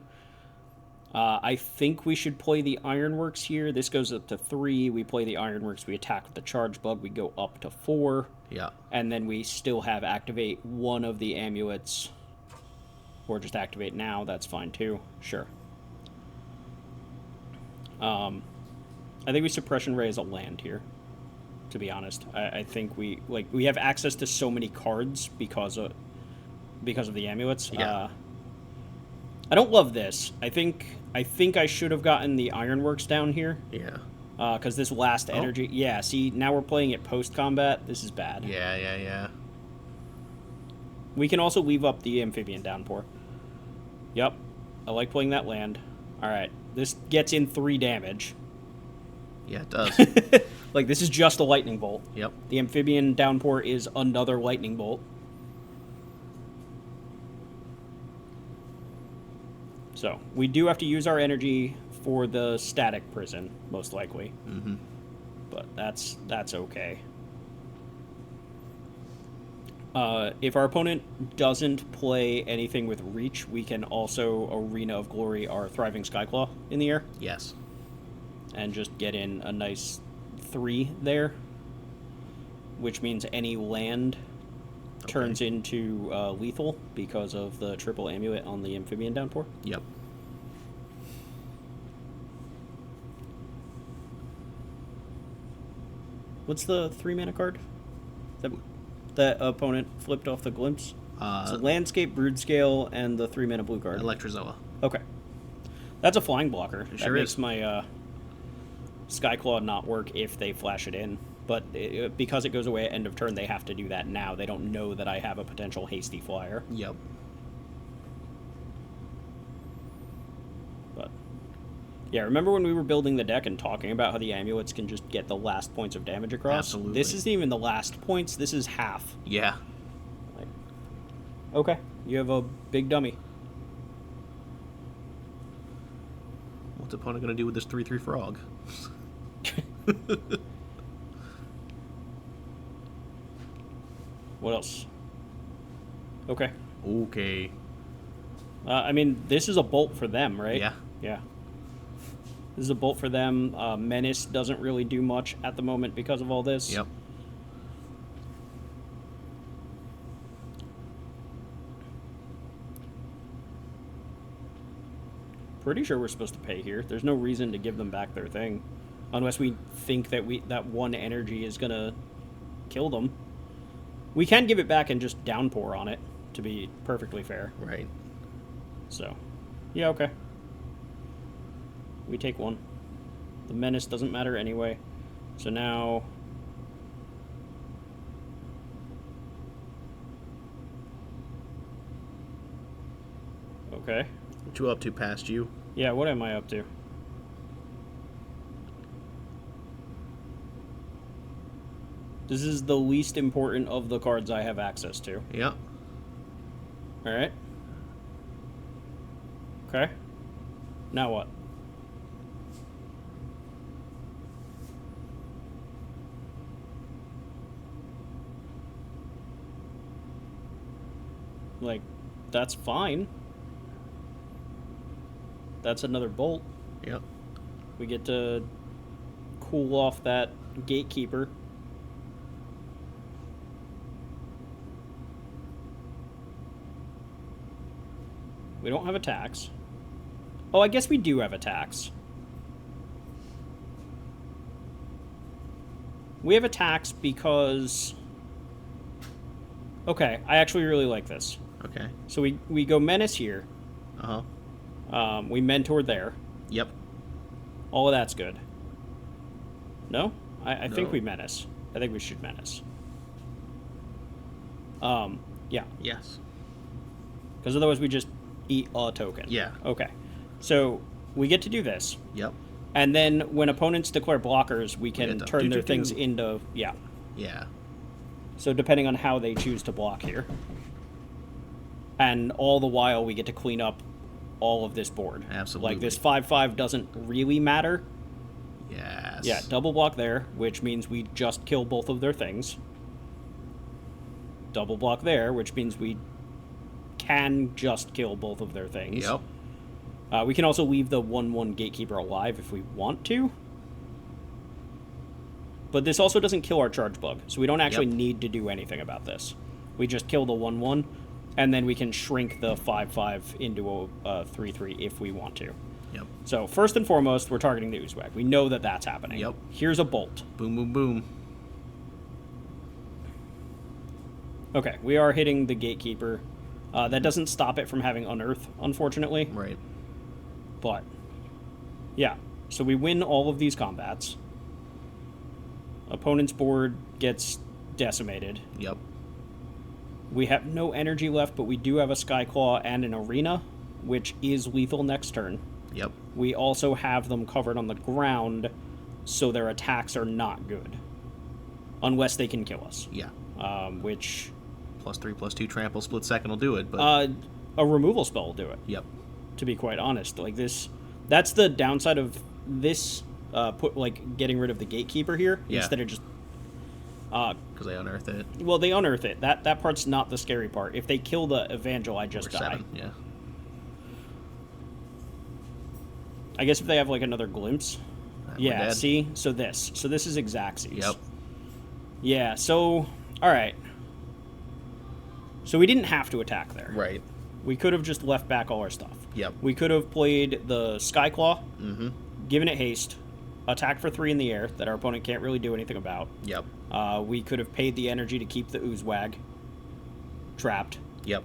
I think we should play the Ironworks here. This goes up to 3. We play the Ironworks. We attack with the Charge Bug. We go up to 4. Yeah. And then we still have activate one of the amulets. Or just activate now. That's fine too. Sure. I think we Suppression Ray as a land here, to be honest. I think we have access to so many cards because of the amulets. Yeah. I don't love this. I think I should have gotten the Ironworks down here. Yeah. Because this last energy... Yeah, see, now we're playing it post-combat. This is bad. Yeah. We can also leave up the Amphibian Downpour. Yep. I like playing that land. Alright. This gets in 3 damage. Yeah, it does. This is just a Lightning Bolt. Yep. The Amphibian Downpour is another Lightning Bolt. So, we do have to use our energy for the Static Prison, most likely. Mm-hmm. But that's okay. If our opponent doesn't play anything with Reach, we can also Arena of Glory our Thriving Skyclaw in the air. Yes. And just get in a nice 3 there. Which means any land turns into lethal because of the triple amulet on the Amphibian Downpour. Yep. What's the 3-mana card that opponent flipped off the Glimpse? So Landscape, Broodscale, and the 3-mana blue card. Electrozoa. Okay. That's a flying blocker. It that sure makes is. my Skyclaw not work if they flash it in. But because it goes away at end of turn, they have to do that now. They don't know that I have a potential hasty flyer. Yep. But yeah, remember when we were building the deck and talking about how the amulets can just get the last points of damage across? Absolutely. This isn't even the last points. This is half. Yeah. Okay, you have a big dummy. What's the opponent going to do with this 3/3 frog? What else? Okay. Okay. I mean, this is a bolt for them, right? Yeah. Yeah. This is a bolt for them. Menace doesn't really do much at the moment because of all this. Yep. Pretty sure we're supposed to pay here. There's no reason to give them back their thing. Unless we think that that one energy is going to kill them. We can give it back and just downpour on it, to be perfectly fair. Right. So, yeah, okay. We take 1. The Menace doesn't matter anyway. So now... Okay. What you up to past you? Yeah, what am I up to? This is the least important of the cards I have access to. Yep. Alright. Okay. Now what? Like, that's fine. That's another bolt. Yep. We get to cool off that Gatekeeper. We don't have attacks. Oh, I guess we do have attacks. We have attacks because... Okay, I actually really like this. Okay. So we go Menace here. Uh-huh. We Mentor there. Yep. All of that's good. No? I think No. we Menace. I think we should Menace. Yeah. Yes. Because otherwise we just eat a token. Yeah. Okay. So we get to do this. Yep. And then when opponents declare blockers, we can turn their things into... Yeah. Yeah. So depending on how they choose to block here. And all the while, we get to clean up all of this board. Absolutely. Like, this 5/5 doesn't really matter. Yes. Yeah, double block there, which means we just kill both of their things. Double block there, which means we can just kill both of their things. Yep. We can also leave the 1/1 Gatekeeper alive if we want to. But this also doesn't kill our Charge Bug, so we don't actually need to do anything about this. We just kill the 1/1, and then we can shrink the 5/5 into a 3/3 if we want to. Yep. So, first and foremost, we're targeting the Oozwag. We know that that's happening. Yep. Here's a Bolt. Boom, boom, boom. Okay, we are hitting the Gatekeeper. That doesn't stop it from having Unearth, unfortunately. Right. But, yeah. So we win all of these combats. Opponent's board gets decimated. Yep. We have no energy left, but we do have a Skyclaw and an Arena, which is lethal next turn. Yep. We also have them covered on the ground, so their attacks are not good. Unless they can kill us. Yeah. Which... +3/+2 trample split second will do it, but... a removal spell will do it. Yep. To be quite honest. Like, this... That's the downside of this, getting rid of the Gatekeeper here, instead of just... Because they unearth it. Well, they unearth it. That part's not the scary part. If they kill the Evangel, I just die. 7, yeah. I guess if they have, like, another glimpse. Yeah, see? So this. So this is Exacxies. Yep. Yeah, so... Alright. So we didn't have to attack there. Right. We could have just left back all our stuff. Yep. We could have played the Skyclaw, given it haste, attacked for 3 in the air that our opponent can't really do anything about. Yep. We could have paid the energy to keep the Oozwag trapped. Yep.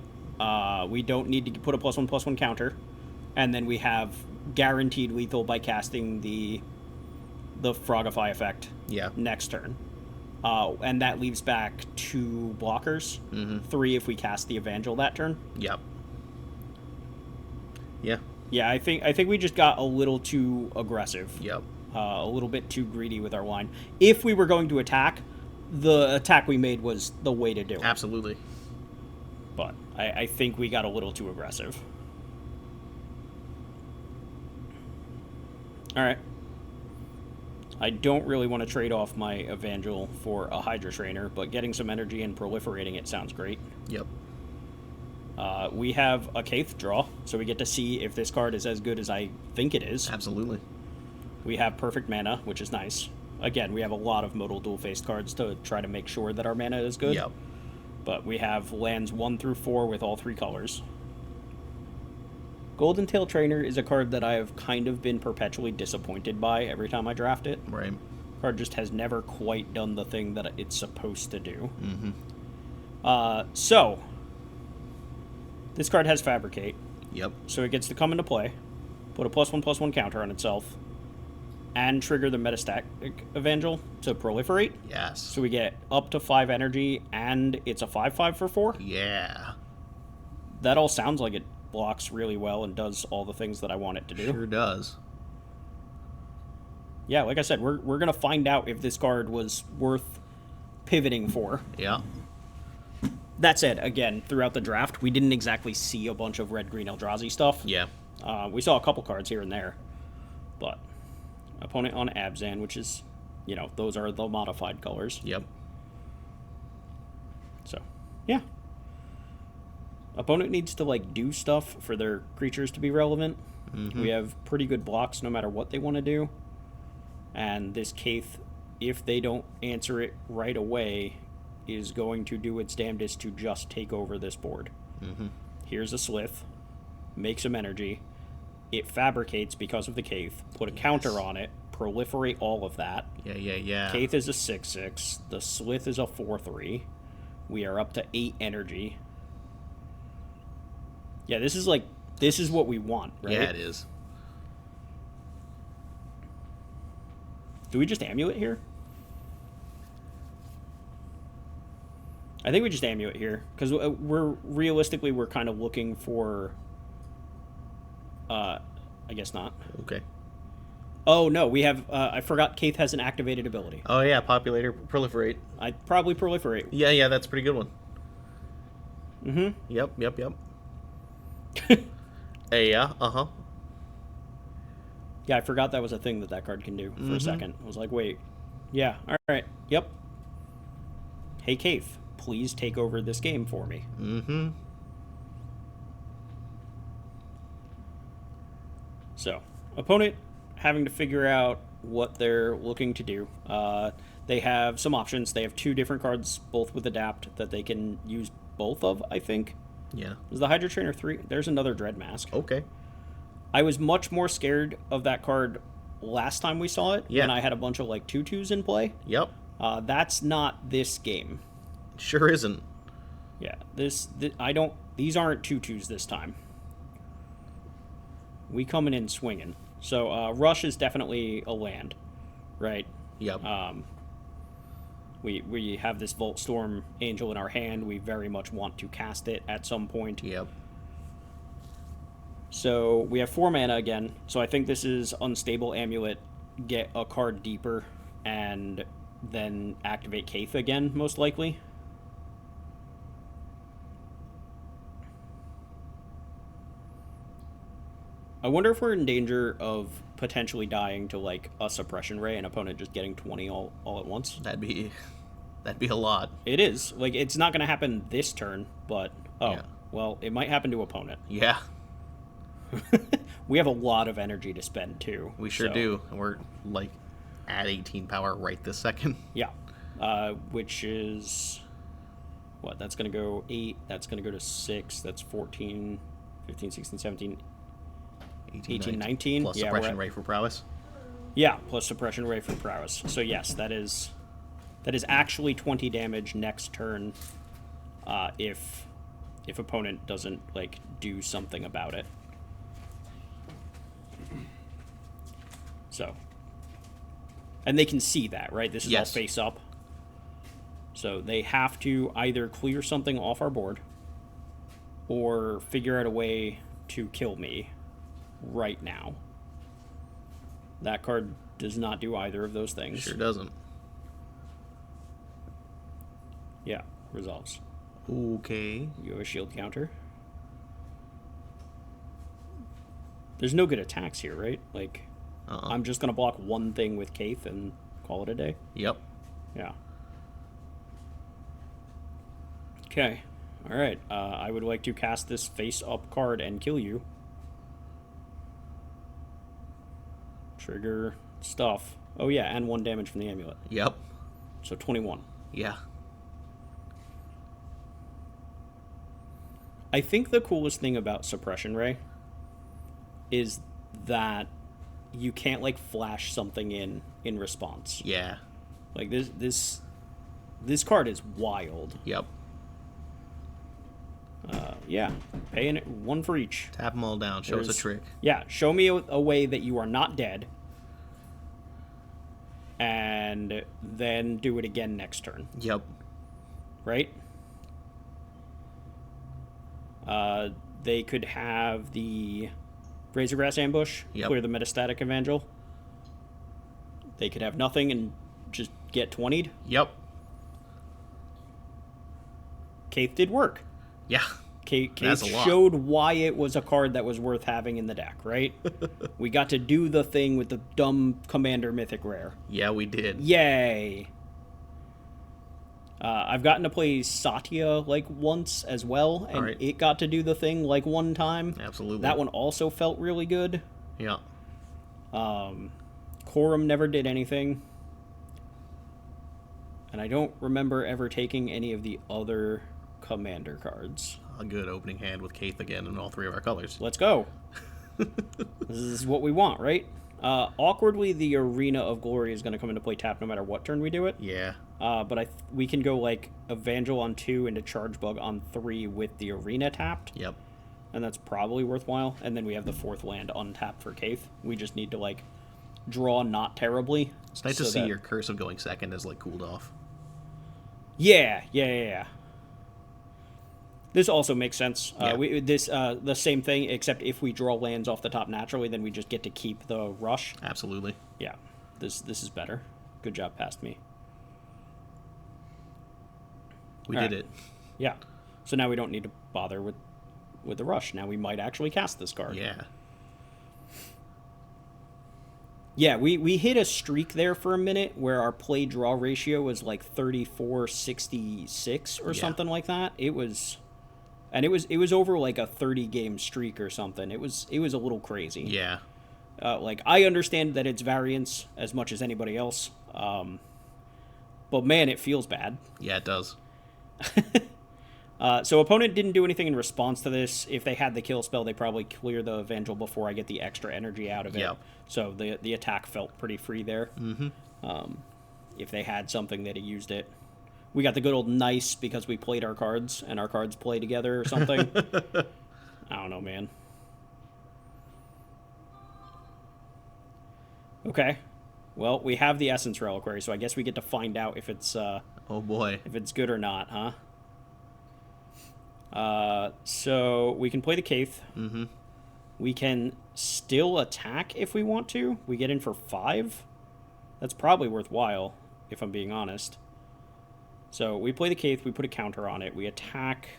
We don't need to put a +1/+1 counter. And then we have guaranteed lethal by casting the Frogify effect next turn. And that leaves back 2 blockers. 3 if we cast the Evangel that turn. Yep. Yeah. Yeah, I think we just got a little too aggressive. Yep. A little bit too greedy with our line. If we were going to attack, the attack we made was the way to do it. Absolutely. But I think we got a little too aggressive. Alright. I don't really want to trade off my Evangel for a Hydra Trainer, but getting some energy and proliferating it sounds great. Yep. We have a Kaith draw, so we get to see if this card is as good as I think it is. Absolutely. We have perfect mana, which is nice. Again, we have a lot of modal dual-faced cards to try to make sure that our mana is good. Yep. But we have lands 1 through 4 with all 3 colors. Golden Tail Trainer is a card that I have kind of been perpetually disappointed by every time I draft it. Right. Card just has never quite done the thing that it's supposed to do. So, this card has Fabricate. Yep. So it gets to come into play, put a +1/+1 counter on itself, and trigger the Metastatic Evangel to proliferate. Yes. So we get up to 5 energy, and it's a 5/5 for 4. Yeah. That all sounds like it blocks really well and does all the things that I want it to do. Sure does. Yeah, like I said, we're going to find out if this card was worth pivoting for. Yeah. That said, again, throughout the draft, we didn't exactly see a bunch of red-green Eldrazi stuff. Yeah. We saw a couple cards here and there. But opponent on Abzan, which is, those are the modified colors. Yep. So, yeah. Opponent needs to, do stuff for their creatures to be relevant. We have pretty good blocks no matter what they want to do. And this Kaith, if they don't answer it right away, is going to do its damnedest to just take over this board. Here's a Slith. Make some energy. It fabricates because of the Kaith. Put a counter on it. Proliferate all of that. Yeah. Kaith is a 6/6. The Slith is a 4/3. We are up to 8 energy. Yeah, this is what we want, right? Yeah, it is. Do we just Amulet here? I think we just Amulet here, because we're kind of looking for... I guess not. Okay. Oh, no, we have... I forgot Kaith has an activated ability. Oh, yeah, populator, proliferate. I'd probably proliferate. Yeah, that's a pretty good one. Mm-hmm. Yep. Hey, yeah, uh-huh. Yeah, I forgot that was a thing that card can do for a second. I was like, wait. Yeah, alright. Yep. Hey, Kaith, please take over this game for me. Mm-hmm. So, opponent having to figure out what they're looking to do. They have some options. They have 2 different cards, both with Adapt, that they can use both of, I think. Yeah. Is the Hydra Trainer 3? There's another Dread Mask. Okay. I was much more scared of that card last time we saw it, when I had a bunch of, like, 2/2s in play. Yep. That's not this game. Sure isn't. Yeah, these aren't 2/2s this time. We coming in swinging. So, Rush is definitely a land, right? Yep. We have this Volt Storm Angel in our hand. We very much want to cast it at some point. Yep. So we have 4 mana again. So I think this is Unstable Amulet, get a card deeper, and then activate Kaith again, most likely. I wonder if we're in danger of potentially dying to, like, a Suppression Ray and opponent just getting 20 all at once. That'd be a lot. It is. Like, it's not going to happen this turn, but... Oh, yeah. Well, it might happen to opponent. Yeah. We have a lot of energy to spend, too. We sure do. And we're, like, at 18 power right this second. Yeah. Which is... What? That's going to go 8. That's going to go to 6. That's 14, 15, 16, 17... 18, 19. Plus Suppression Ray for Prowess. Yeah, plus Suppression Ray for Prowess. So yes, that is actually 20 damage next turn, if opponent doesn't, like, do something about it. So, and they can see that, right? This is all face up. So they have to either clear something off our board or figure out a way to kill me right now. That card does not do either of those things. Sure doesn't. Yeah, resolves. Okay. You have a shield counter. There's no good attacks here, right? Like, I'm just going to block one thing with Kaith and call it a day. Yep. Yeah. Okay. All right. I would like to cast this face-up card and kill you. Trigger stuff. Oh, yeah, and 1 damage from the amulet. Yep. So 21. Yeah. I think the coolest thing about Suppression Ray is that you can't, like, flash something in response. Yeah. Like, this card is wild. Yep. Yeah. Paying it 1 for each. Tap them all down. Show us a trick. Yeah. Show me a way that you are not dead. And then do it again next turn. Yep. Right? They could have the Razorgrass Ambush, clear the Metastatic Evangel. They could have nothing and just get 20'd. Yep. Kaith did work. Yeah. Kaith showed why it was a card that was worth having in the deck, right? We got to do the thing with the dumb Commander Mythic Rare. Yeah, we did. Yay! I've gotten to play Satya, like, once as well, and it got to do the thing, like, 1 time. Absolutely. That one also felt really good. Yeah. Quorum never did anything. And I don't remember ever taking any of the other Commander cards. A good opening hand with Kaith again in all 3 of our colors. Let's go. This is what we want, right? Awkwardly, the Arena of Glory is going to come into play tap no matter what turn we do it. Yeah. But we can go, like, Evangel on 2 into Charge Bug on 3 with the Arena tapped. Yep. And that's probably worthwhile. And then we have the 4th land untapped for Kaith. We just need to, like, draw not terribly. It's nice to see your Curse of going second is, like, cooled off. Yeah. This also makes sense. Yeah. The same thing, except if we draw lands off the top naturally, then we just get to keep the rush. Absolutely. Yeah, this is better. Good job, past me. We did it. Yeah. So now we don't need to bother with the rush. Now we might actually cast this card. Yeah. Yeah, we hit a streak there for a minute where our play draw ratio was like 34-66 or something like that. It was over like a 30 game streak or something. It was a little crazy. Yeah. Like, I understand that it's variance as much as anybody else. But man, it feels bad. Yeah, it does. So opponent didn't do anything in response to this. If they had the kill spell, they probably clear the Evangel before I get the extra energy out of it. Yep. So the attack felt pretty free there. Mm-hmm. If they had something, they'd have used it. We got the good old nice because we played our cards and our cards play together or something. I don't know, man. Okay. Well, we have the Essence Reliquary, so I guess we get to find out if it's oh boy, if it's good or not, huh? So we can play the Caith. Mm-hmm. We can still attack if we want to. We get in for 5. That's probably worthwhile, if I'm being honest. So we play the Caith, we put a counter on it, we attack.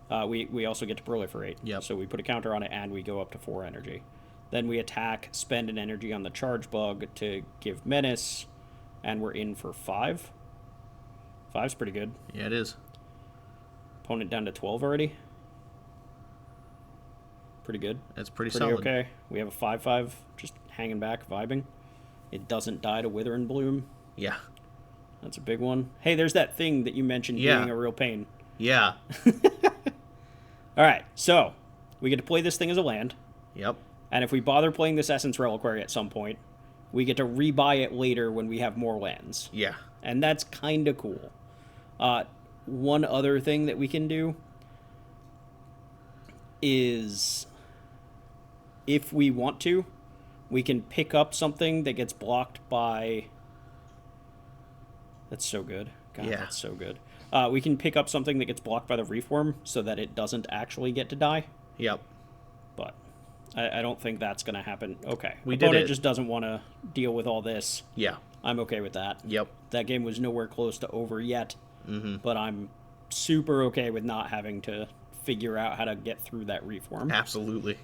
We also get to proliferate. Yep. So we put a counter on it and we go up to 4 energy. Then we attack, spend an energy on the charge bug to give menace, and we're in for 5. 5's pretty good. Yeah, it is. Opponent down to 12 already. Pretty good. That's pretty solid. solid. Okay. We have a 5/5 just hanging back, vibing. It doesn't die to Wither and Bloom. Yeah. That's a big one. Hey, there's that thing that you mentioned being a real pain. Yeah. All right, so we get to play this thing as a land. Yep. And if we bother playing this Essence Reliquary at some point, we get to rebuy it later when we have more lands. Yeah. And that's kind of cool. One other thing that we can do is, if we want to, we can pick up something that gets blocked by... That's so good. God, yeah. That's so good. We can pick up something that gets blocked by the Reform so that it doesn't actually get to die. Yep. But I don't think that's going to happen. Okay. We did it. Opponent just doesn't want to deal with all this. Yeah. I'm okay with that. Yep. That game was nowhere close to over yet. Mm-hmm. But I'm super okay with not having to figure out how to get through that Reform. Absolutely.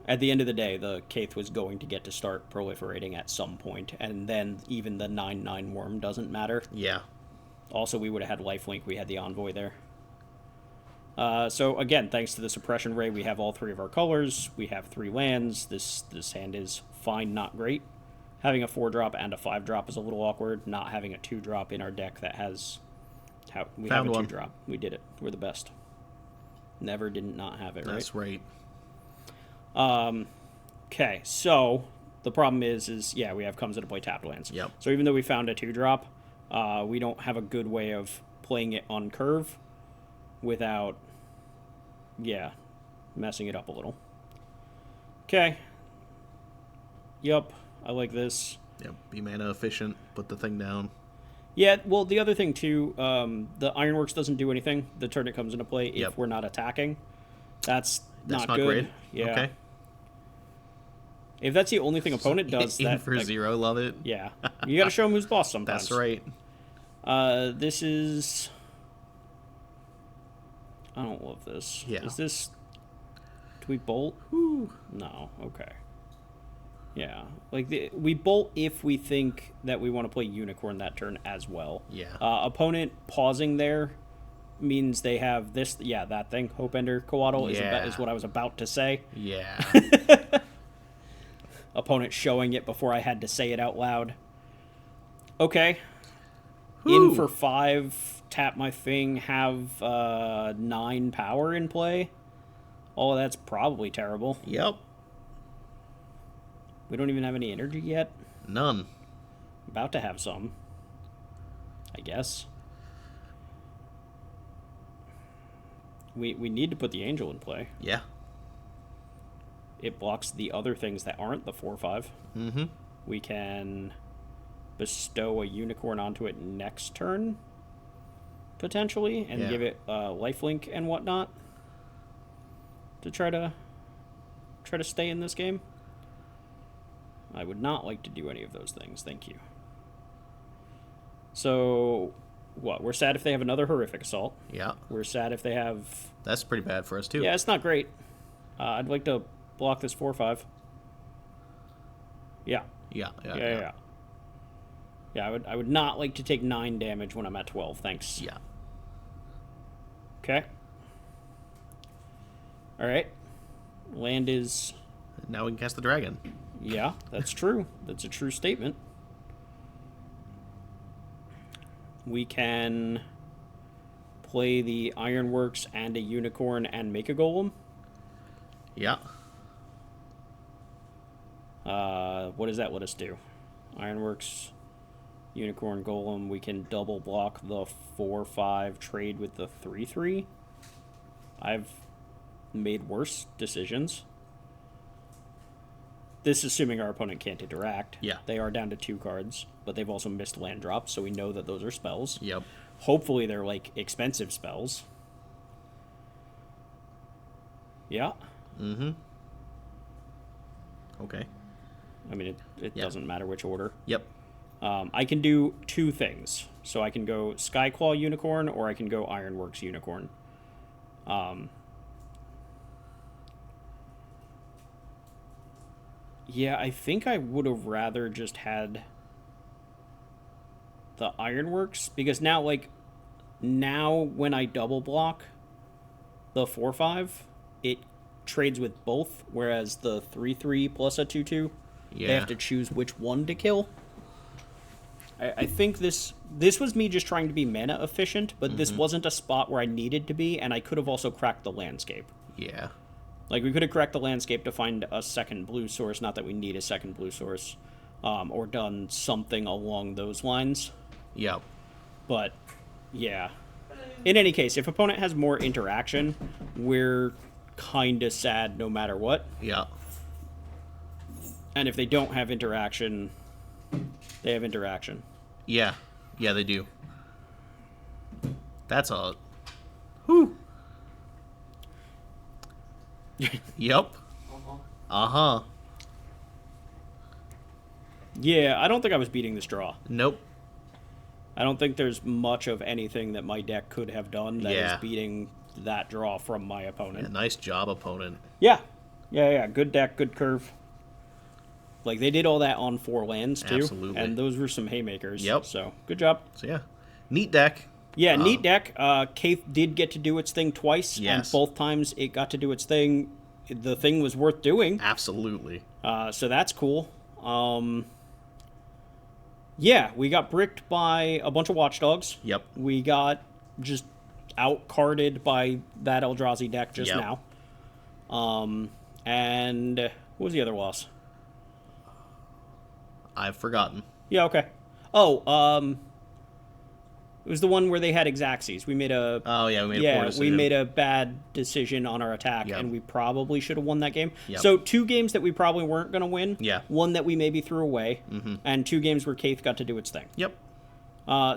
At the end of the day, the Caith was going to get to start proliferating at some point, and then even the 9/9 worm doesn't matter. Yeah. Also, we would have had lifelink. We had the Envoy there. So again, thanks to the Suppression Ray, we have all 3 of our colors. We have 3 lands. This hand is fine, not great. Having a 4-drop and a 5-drop is a little awkward. Not having a 2-drop in our deck that has... we have a 2-drop. We did it. We're the best. Never didn't not have it, right? That's right. Okay, so the problem is yeah, we have comes into play tapped lands. Yep. So even though we found a 2-drop, we don't have a good way of playing it on curve without, messing it up a little. Okay. Yep, I like this. Yep, be mana efficient, put the thing down. Yeah, well, the other thing, too, the Ironworks doesn't do anything the turn it comes into play if we're not attacking. That's not good. Great. Yeah. Okay. If that's the only thing opponent does, in for 0, love it. Yeah. You gotta show him who's boss sometimes. That's right. This is... I don't love this. Yeah. Is this... Do we bolt? Whew. No. Okay. Yeah. Like, we bolt if we think that we want to play Unicorn that turn as well. Yeah. Opponent pausing there means they have this... Yeah, that thing. Hope Ender Coatl is what I was about to say. Yeah. Opponent showing it before I had to say it out loud. Okay. Whew. In for 5, tap my thing, have 9 power in play. Oh, that's probably terrible. Yep. We don't even have any energy yet. None. About to have some, I guess. We need to put the Angel in play. Yeah. It blocks the other things that aren't the 4/5. Mm-hmm. We can bestow a unicorn onto it next turn, potentially, and give it lifelink and whatnot to try to stay in this game. I would not like to do any of those things. Thank you. So, what? We're sad if they have another horrific assault. Yeah. We're sad if they have... That's pretty bad for us, too. Yeah, it's not great. I'd like to block this 4/5. Yeah. Yeah. Yeah, I would not like to take 9 damage when I'm at 12, thanks. Yeah. Okay. Alright. Land is... Now we can cast the dragon. Yeah, that's true. That's a true statement. We can play the Ironworks and a unicorn and make a golem. Yeah. What does that let us do? Ironworks, unicorn, golem. We can double block the 4/5 trade with the 3/3. I've made worse decisions. This assuming our opponent can't interact. Yeah. They are down to 2 cards, but they've also missed land drops, so we know that those are spells. Yep. Hopefully they're, like, expensive spells. Yeah. Mm-hmm. Okay. I mean, it doesn't matter which order. Yep. I can do 2 things. So I can go Skyclaw Unicorn, or I can go Ironworks Unicorn. Yeah, I think I would have rather just had the Ironworks, because now when I double block the 4/5, it trades with both, whereas the 3/3 plus a 2/2, they have to choose which one to kill. I think this was me just trying to be mana efficient, but this wasn't a spot where I needed to be, and I could have also cracked the landscape. Yeah. Like, we could have cracked the landscape to find a second blue source, not that we need a second blue source, or done something along those lines. Yep. But, yeah. In any case, if opponent has more interaction, we're kind of sad no matter what. Yeah. And if they don't have interaction, they have interaction. Yeah. Yeah, they do. That's a... Whew. Yep. Uh-huh. Yeah, I don't think I was beating this draw. Nope. I don't think there's much of anything that my deck could have done that is beating that draw from my opponent. Yeah, nice job, opponent. Yeah. Good deck, good curve. Like, they did all that on 4 lands, too. Absolutely. And those were some haymakers. Yep. So, good job. So, yeah. Neat deck. Yeah, neat deck. Kaith did get to do its thing twice. Yes. And both times it got to do its thing. The thing was worth doing. Absolutely. So that's cool. Yeah, we got bricked by a bunch of watchdogs. Yep. We got just out-carded by that Eldrazi deck just now. And what was the other loss? I've forgotten. Yeah, okay. Oh, it was the one where they had Xaxes. We made a... Oh, yeah, we made a poor decision. We made a bad decision on our attack, Yep. and we probably should have won that game. Yep. So 2 games that we probably weren't going to win. Yeah. 1 that we maybe threw away. And 2 games where Kaith got to do its thing. Yep.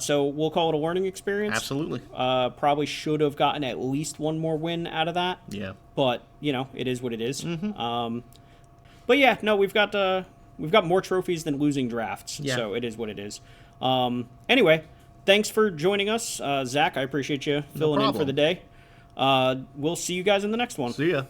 So we'll call it a learning experience. Absolutely. Probably should have gotten at least 1 more win out of that. Yeah. But, it is what it is. But yeah, no, we've got more trophies than losing drafts. Yeah. So it is what it is. Anyway, thanks for joining us. Zach, I appreciate you filling in for the day. We'll see you guys in the next one. See ya.